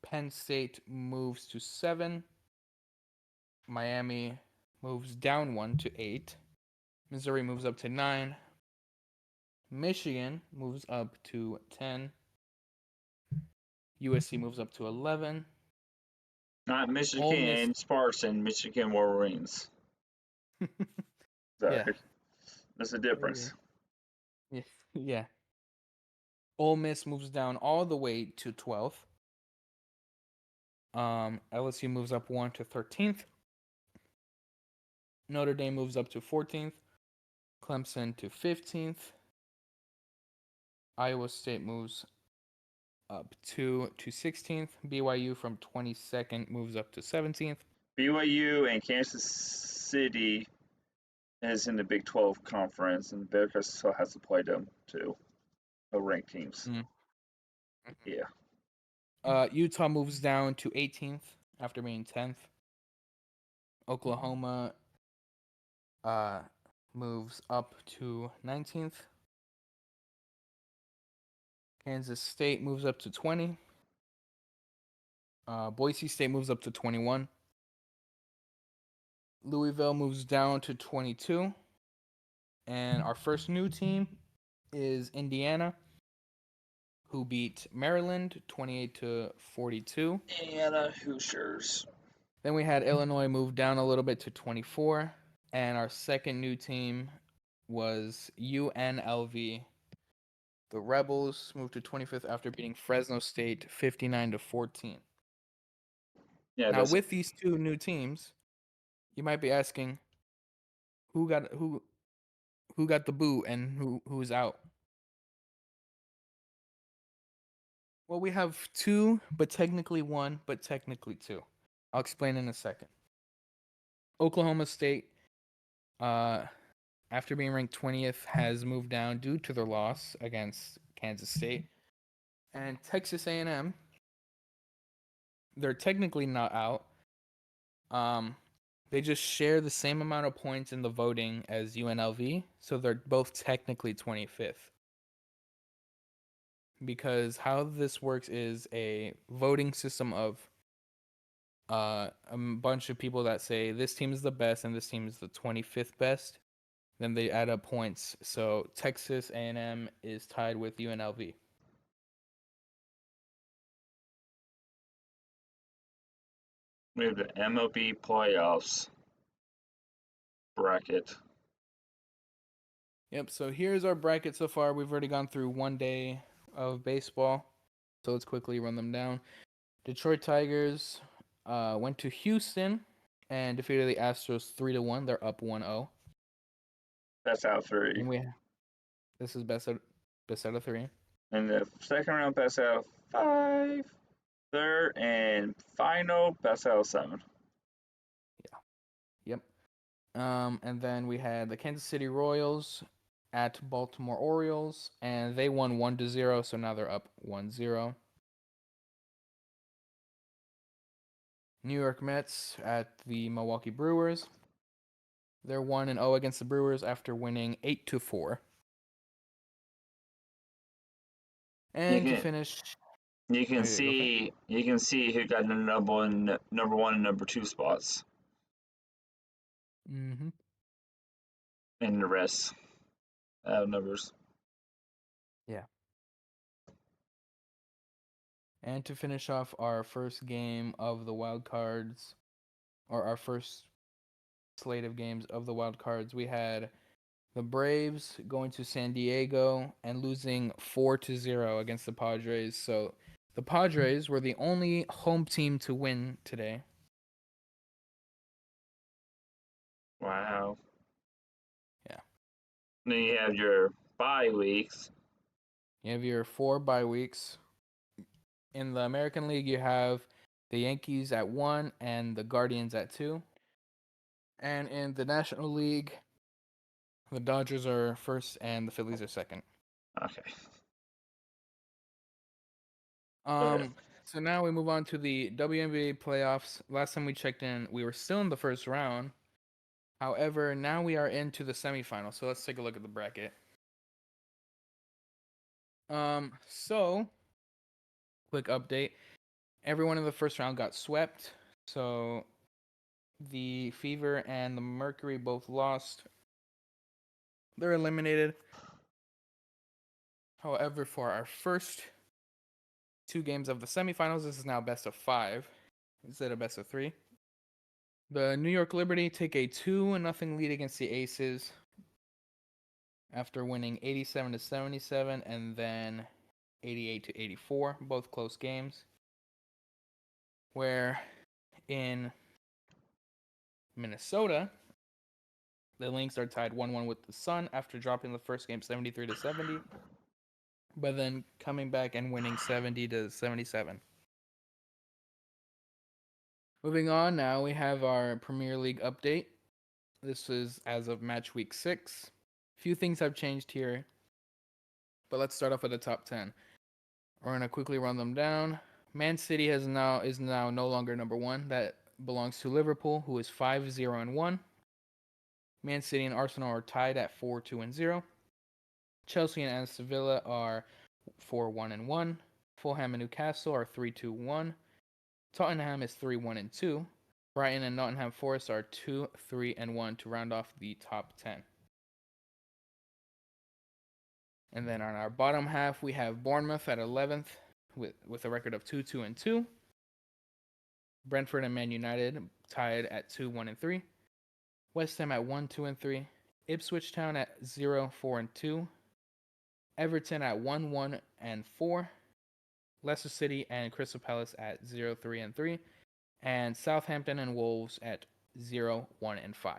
A: Penn State moves to 7. Miami moves down 1 to 8. Missouri moves up to 9. Michigan moves up to 10. USC moves up to 11.
B: Not
A: Ole
B: Michigan
A: Miss.
B: and Spartan, Michigan Wolverines. Sorry.
A: Yeah.
B: There's a difference.
A: Yeah. Ole Miss moves down all the way to 12th. LSU moves up 1 to 13th. Notre Dame moves up to 14th. Clemson to 15th. Iowa State moves up 2 to 16th. BYU from 22nd moves up to 17th.
B: BYU and Kansas City is in the Big 12 conference, and Bearcats still has to play them too. No ranked teams. Yeah.
A: Utah moves down to 18th after being 10th. Oklahoma moves up to 19th. Kansas State moves up to 20. Boise State moves up to 21. Louisville moves down to 22. And our first new team is Indiana, who beat Maryland 28 to 42.
B: Indiana Hoosiers.
A: Then we had Illinois move down a little bit to 24. And our second new team was UNLV. The Rebels moved to 25th after beating Fresno State 59 to 14.
B: Yeah,
A: Now,
B: that's
A: with these 2 new teams, you might be asking, who got the boot and who's out? Well, we have 2, but technically 1, but technically 2. I'll explain in a second. Oklahoma State, after being ranked 20th, has moved down due to their loss against Kansas State. And Texas A&M, they're technically not out. They just share the same amount of points in the voting as UNLV, so they're both technically 25th. Because how this works is a voting system of a bunch of people that say this team is the best and this team is the 25th best. Then they add up points. So Texas A&M is tied with UNLV.
B: We have the MLB playoffs bracket.
A: Yep, so here's our bracket so far. We've already gone through one day of baseball, so let's quickly run them down. Detroit Tigers went to Houston and defeated the Astros 3-1. They're up 1-0.
B: That's out 3.
A: And this is best out of 3.
B: And the second round, best out of 5. Third and final, best out of 7.
A: Yep. And then we had the Kansas City Royals at Baltimore Orioles, and they won 1-0, so now they're up 1-0. New York Mets at the Milwaukee Brewers. They're 1-0 against the Brewers after winning 8-4. And to finish,
B: You can
A: okay, go for it.
B: see who got the number 1 and number 2 spots,
A: Mm-hmm.
B: and the rest numbers.
A: Yeah. And to finish off our first game of the wild cards, or our first slate of games of the wild cards, we had the Braves going to San Diego and losing 4-0 against the Padres. So the Padres were the only home team to win today.
B: Wow.
A: Yeah.
B: Then you have your bye weeks.
A: You have your 4 bye weeks. In the American League, you have the Yankees at 1 and the Guardians at 2. And in the National League, the Dodgers are first and the Phillies are second.
B: Okay.
A: So now we move on to the WNBA playoffs. Last time we checked in, we were still in the first round. However, now we are into the semifinals. So let's take a look at the bracket. So quick update. Everyone in the first round got swept. So the Fever and the Mercury both lost. They're eliminated. However, for our first 2 games of the semifinals, this is now best of 5 instead of best of 3. The New York Liberty take a 2-0 lead against the Aces after winning 87-77 and then 88-84, both close games. Where in Minnesota, the Lynx are tied 1-1 with the Sun after dropping the first game 73-70, but then coming back and winning 70-77. Moving on now, we have our Premier League update. This is as of match week 6. A few things have changed here, but let's start off with the top 10. We're gonna quickly run them down. Man City is now no longer number 1. That belongs to Liverpool, who is 5-0-1. Man City and Arsenal are tied at 4-2-0. Chelsea and Aston Villa are 4-1-1. Fulham and Newcastle are 3-2-1. Tottenham is 3-1-2. Brighton and Nottingham Forest are 2-3-1 to round off the top 10. And then on our bottom half, we have Bournemouth at 11th with a record of 2-2-2. Brentford and Man United tied at 2-1-3. West Ham at 1-2-3. Ipswich Town at 0-4-2. Everton at 1-1-4. Leicester City and Crystal Palace at 0-3-3. And Southampton and Wolves at 0-1-5.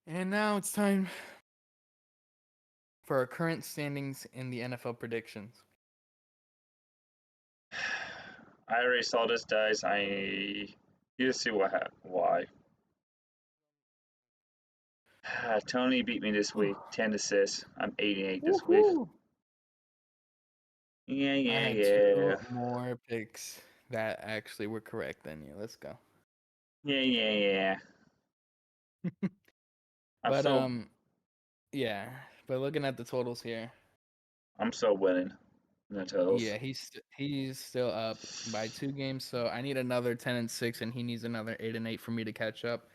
A: And now it's time for our current standings in the NFL predictions.
B: I already saw this dice. You see why. Tony beat me this week, 10-6. I'm 8-8 this week. Yeah.
A: I had 2 more picks that actually were correct than you. Let's go.
B: Yeah.
A: Yeah. But looking at the totals here,
B: I'm still winning in the totals.
A: yeah, he's still up by 2 games. So I need another 10-6, and he needs another 8-8 for me to catch up.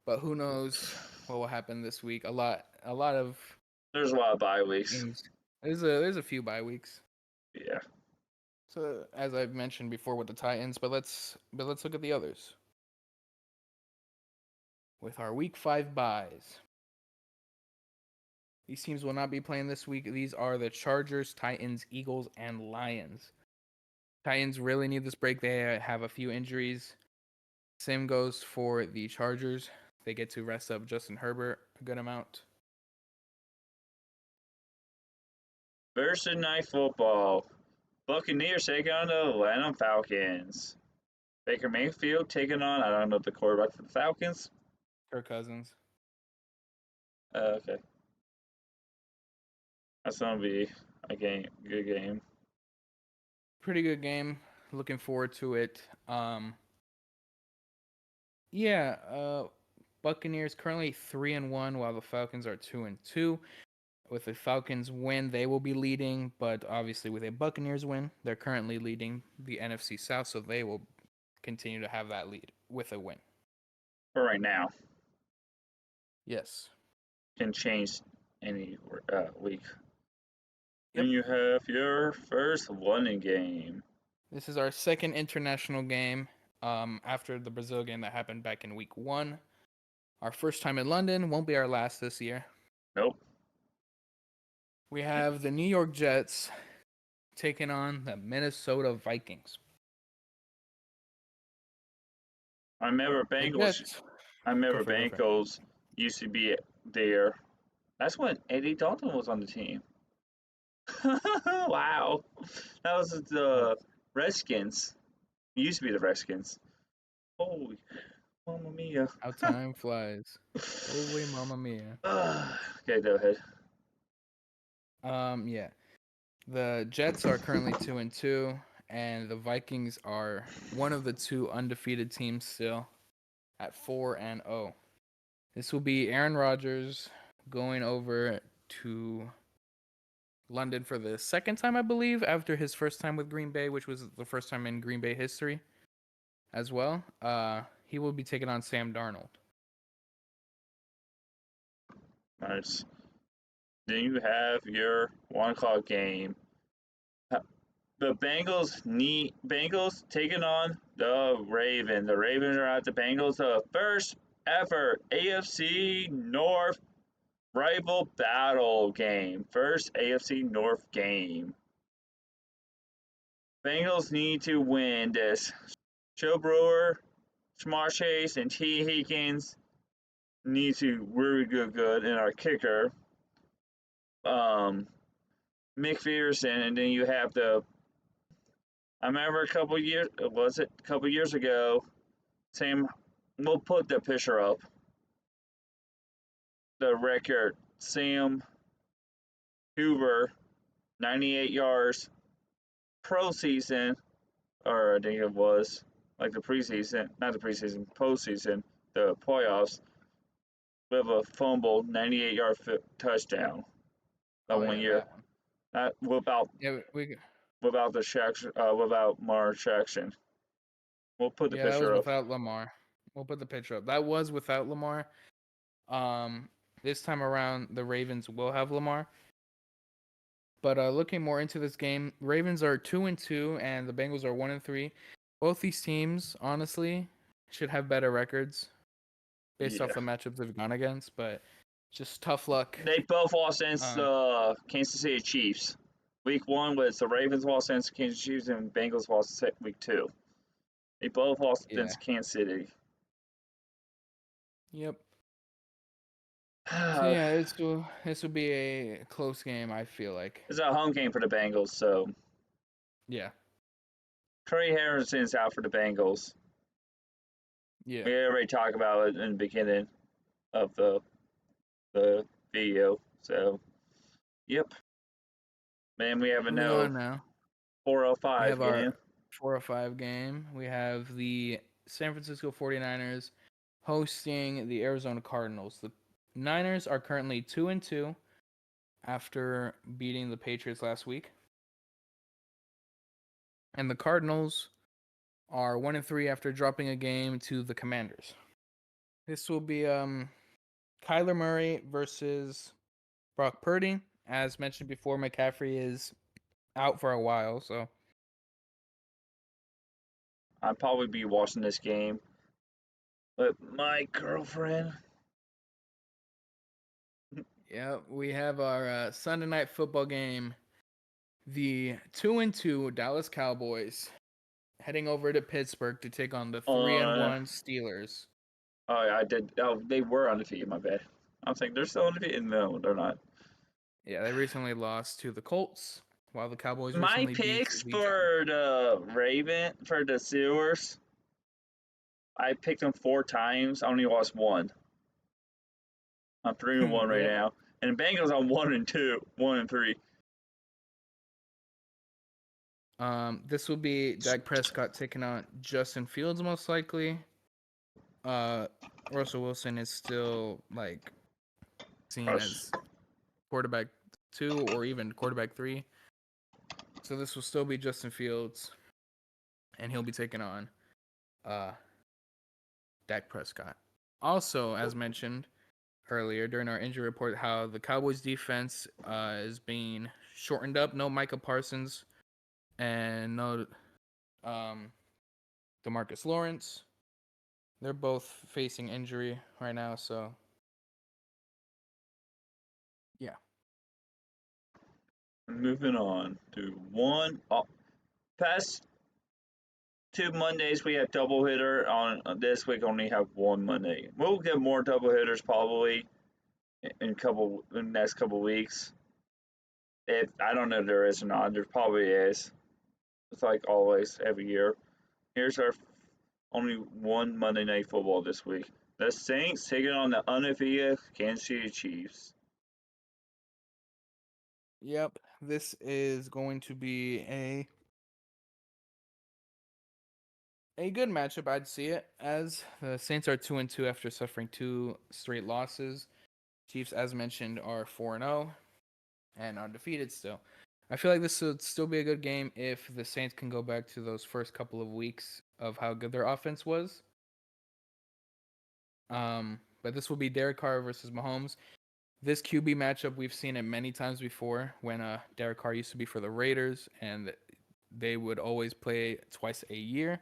A: But who knows what will happen this week? There's
B: a lot of bye weeks.
A: Games. There's a few bye weeks.
B: Yeah.
A: So as I've mentioned before with the Titans, but let's look at the others. With our week 5 buys. These teams will not be playing this week. These are the Chargers, Titans, Eagles, and Lions. Titans really need this break. They have a few injuries. Same goes for the Chargers. They get to rest up Justin Herbert a good amount.
B: Thursday Night Football. Buccaneers taking on the Atlanta Falcons. Baker Mayfield taking on, I don't know the quarterback for the Falcons.
A: Kirk Cousins.
B: Okay. That's going to be a good game.
A: Pretty good game. Looking forward to it. Buccaneers currently 3-1, while the Falcons are 2-2. With the Falcons win, they will be leading, but obviously with a Buccaneers win, they're currently leading the NFC South, so they will continue to have that lead with a win.
B: For right now.
A: Yes.
B: Can change any week.
A: Yep.
B: Then you have your first London game.
A: This is our second international game after the Brazil game that happened back in week 1. Our first time in London, won't be our last this year.
B: Nope.
A: We have the New York Jets taking on the Minnesota Vikings.
B: I remember Bengals. I remember Bengals used to be there. That's when Eddie Dalton was on the team. Wow. That was the Redskins. It used to be the Redskins. Holy, mamma mia.
A: How time flies. Holy mamma mia.
B: Okay, go ahead.
A: Yeah. The Jets are currently 2-2, and the Vikings are one of the 2 undefeated teams still at 4-0. This will be Aaron Rodgers going over to London for the second time, I believe, after his first time with Green Bay, which was the first time in Green Bay history as well. He will be taking on Sam Darnold.
B: Nice. Then you have your 1 o'clock game. The Bengals taking on the Ravens. The Ravens are at the Bengals. The first ever AFC North rival battle game. First AFC North game. Bengals need to win this. Joe Brewer, Shamar Chase, and T. Higgins need to really good in our kicker. McPherson, and then you have I remember a couple years ago, we'll put the picture up. The record, Sam Hoover, 98 yards, pro season, or I think it was like the preseason, not the preseason, postseason, the playoffs, with a fumble, 98-yard touchdown. That 1 year.
A: That one.
B: Without Mar Jackson. We'll put the
A: that was
B: picture up.
A: without Lamar. We'll put the picture up. That was without Lamar. This time around, the Ravens will have Lamar. But looking more into this game, Ravens are 2-2 and the Bengals are 1-3. Both these teams, honestly, should have better records based off the matchups they've gone against, but just tough luck.
B: They both lost against the Kansas City Chiefs. Week 1 was the Ravens lost against Kansas Chiefs and Bengals lost week 2. They both lost against Kansas City.
A: Yep. So yeah, this will be a close game, I feel like.
B: It's a home game for the Bengals, so
A: yeah.
B: Trey Harrison's out for the Bengals.
A: Yeah.
B: We already talked about it in the beginning of the video. So, yep. Man, we have a
A: now.
B: 405
A: we have
B: game.
A: Our 405 game. We have the San Francisco 49ers hosting the Arizona Cardinals. The Niners are currently 2-2 after beating the Patriots last week. And the Cardinals are 1-3 after dropping a game to the Commanders. This will be Kyler Murray versus Brock Purdy, As mentioned before, McCaffrey is out for a while, so
B: I'd probably be watching this game with my girlfriend.
A: yeah, we have our Sunday night football game. The 2-2 Dallas Cowboys heading over to Pittsburgh to take on the 3-1 Steelers.
B: Oh, I did. Oh, they were undefeated. My bad. I'm saying they're still undefeated. No, they're not.
A: Yeah, they recently lost to the Colts, while the Cowboys
B: My
A: recently beat
B: picks
A: the Giants.
B: for the Steelers, I picked them 4 times. I only lost 1. I'm 3-1 right
A: Yep.
B: now, and the Bengals on 1-2, 1-3.
A: This will be Dak Prescott taking on Justin Fields most likely. Russell Wilson is still like seen as quarterback 2 or even quarterback 3. So this will still be Justin Fields, and he'll be taking on Dak Prescott. Also, as mentioned earlier during our injury report, how the Cowboys defense is being shortened up. No Micah Parsons and no DeMarcus Lawrence. They're both facing injury right now, so yeah.
B: Moving on to past 2 Mondays we have double hitter. On this week only have 1 Monday. We'll get more double hitters probably in the next couple weeks. If I don't know if there is or not, there probably is. It's like always every year. Here's our only 1 Monday Night Football this week. The Saints taking on the undefeated Kansas City Chiefs.
A: Yep, this is going to be a good matchup. I'd see it, as the Saints are 2-2 after suffering 2 straight losses. Chiefs, as mentioned, are 4-0 and undefeated still. I feel like this would still be a good game if the Saints can go back to those first couple of weeks of how good their offense was. But this will be Derek Carr versus Mahomes. This QB matchup, we've seen it many times before when Derek Carr used to be for the Raiders, and they would always play twice a year.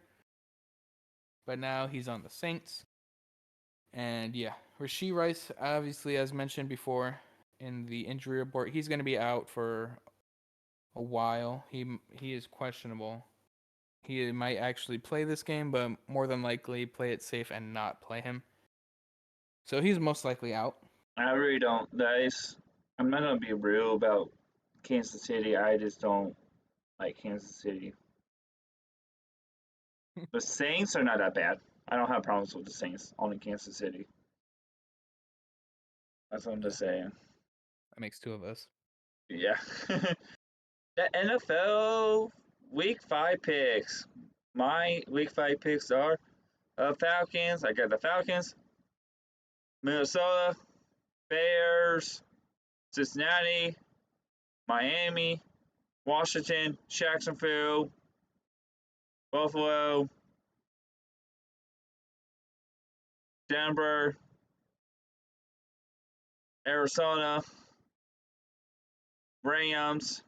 A: But now he's on the Saints. And yeah, Rashee Rice, obviously, as mentioned before in the injury report, he's going to be out for a while. He is questionable. He might actually play this game, but more than likely play it safe and not play him. So he's most likely out.
B: I really don't, guys. I'm not gonna be real about Kansas City. I just don't like Kansas City. The Saints are not that bad. I don't have problems with the Saints. Only Kansas City. That's what I'm just saying.
A: That makes 2 of us.
B: Yeah. The NFL Week 5 picks. My Week 5 picks are Falcons. I got the Falcons, Minnesota, Bears, Cincinnati, Miami, Washington, Jacksonville, Buffalo, Denver, Arizona, Rams,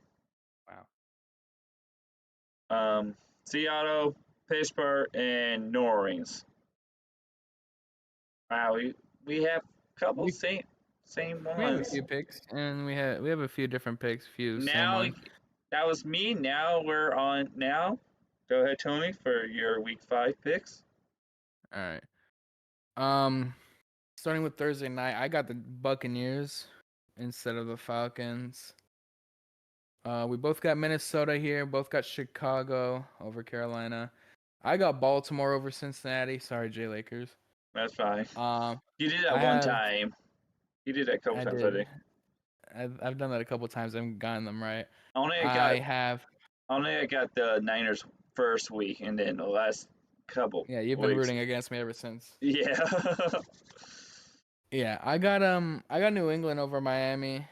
A: Wow.
B: Seattle, Pittsburgh, and New Orleans. Wow, we have a couple
A: We-
B: same
A: We have a
B: ones.
A: few picks, and we have a few different picks, few same
B: Now
A: ones.
B: that was me. Now we're on. Now, go ahead, Tony, for your Week 5 picks.
A: All right. Starting with Thursday night, I got the Buccaneers instead of the Falcons. We both got Minnesota here. Both got Chicago over Carolina. I got Baltimore over Cincinnati. Sorry, Jay Lakers.
B: That's fine. You did that
A: I
B: one
A: have.
B: time. You did that a couple
A: I
B: times
A: did.
B: already.
A: I've done that a couple times. I've gotten them right.
B: Only
A: I have.
B: I got the Niners first week, and then the last couple.
A: Yeah, you've been
B: weeks.
A: rooting against me ever since.
B: Yeah.
A: Yeah, I got New England over Miami.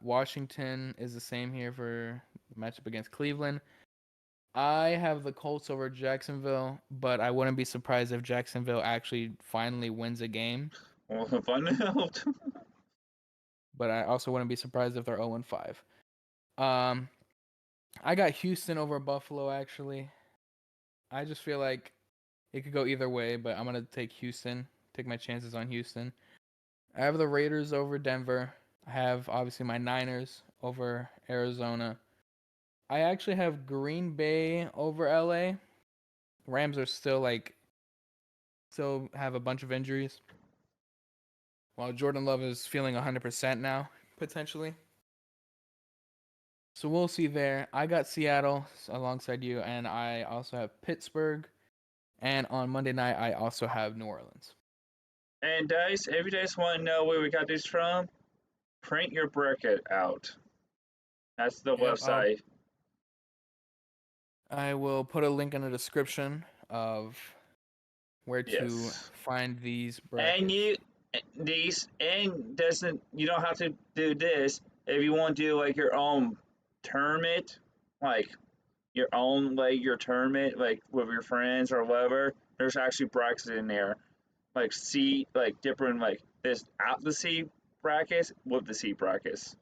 A: Washington is the same here for the matchup against Cleveland. I have the Colts over Jacksonville, but I wouldn't be surprised if Jacksonville actually finally wins a game.
B: Well, fun note.
A: but I also wouldn't be surprised if they're 0-5. I got Houston over Buffalo, actually. I just feel like it could go either way, but I'm going to take Houston, take my chances on Houston. I have the Raiders over Denver. I have, obviously, my Niners over Arizona. I actually have Green Bay over LA. Rams are still have a bunch of injuries. While Jordan Love is feeling 100% now, potentially. So we'll see there. I got Seattle alongside you, and I also have Pittsburgh. And on Monday night, I also have New Orleans.
B: And Dice, if you guys want to know where we got these from, print your bracket out. That's the
A: Yep,
B: website.
A: I will put a link in the description of where to
B: Yes.
A: find these brackets.
B: And you don't have to do this if you want to do like your own tournament, like your own your tournament, like with your friends or whatever. There's actually brackets in there, like different this out the C brackets with the C brackets,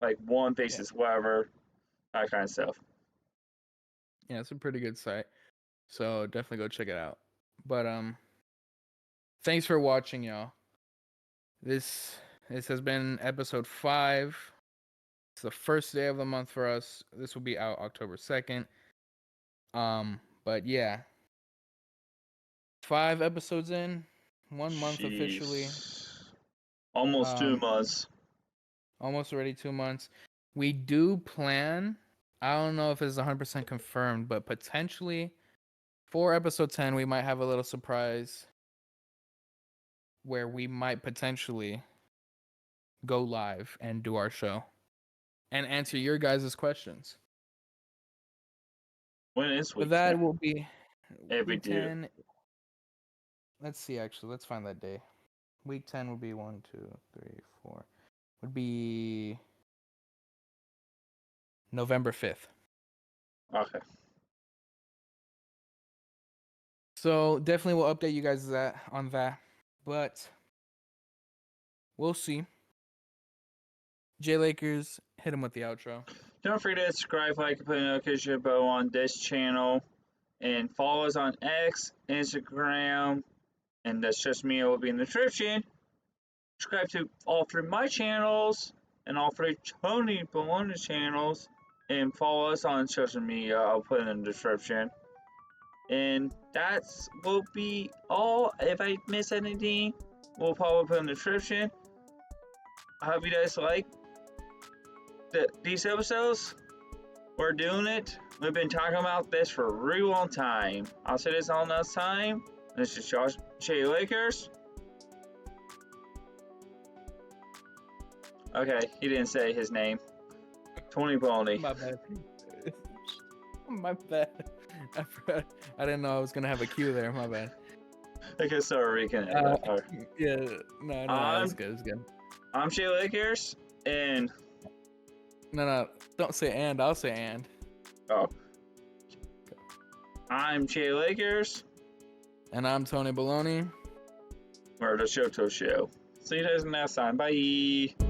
B: like one faces whatever, that kind of stuff.
A: Yeah, it's a pretty good site. So definitely go check it out. But thanks for watching, y'all. This has been episode 5. It's the first day of the month for us. This will be out October 2nd. But yeah. 5 episodes in, 1 month officially.
B: Almost 2 months.
A: Almost already 2 months. We do plan, I don't know if it's 100% confirmed, but potentially for episode 10, we might have a little surprise where we might potentially go live and do our show and answer your guys' questions.
B: When is week
A: But that
B: 10?
A: will be
B: Every
A: week 10. Let's see, actually. Let's find that day. Week 10 would be 1, 2, 3, 4. Would be November 5th.
B: Okay.
A: So definitely we'll update you guys on that. But we'll see. J Lakers, hit him with the outro.
B: Don't forget to subscribe, like, and put a notification bell on this channel. And follow us on X, Instagram, and that's just me. It will be in the description. Subscribe to all 3 of my channels and all 3 Tony Bologna channels. And follow us on social media. I'll put it in the description. And that's will be all. If I miss anything, we'll probably put in the description. I hope you guys like these episodes. We're doing it. We've been talking about this for a really long time. I'll say this all next time. This is Josh J Lakers. Okay, he didn't say his name. Tony Boney.
A: My bad. My bad. I forgot. I didn't know I was gonna have a cue there. My bad.
B: Okay, sorry, we can end that part.
A: Yeah, no, it's good. It's good.
B: I'm Jay Lakers, and
A: No, don't say and. I'll say and.
B: oh, I'm Jay Lakers.
A: And I'm Tony Baloney.
B: We're the JOTO Show. See you guys next time. Bye.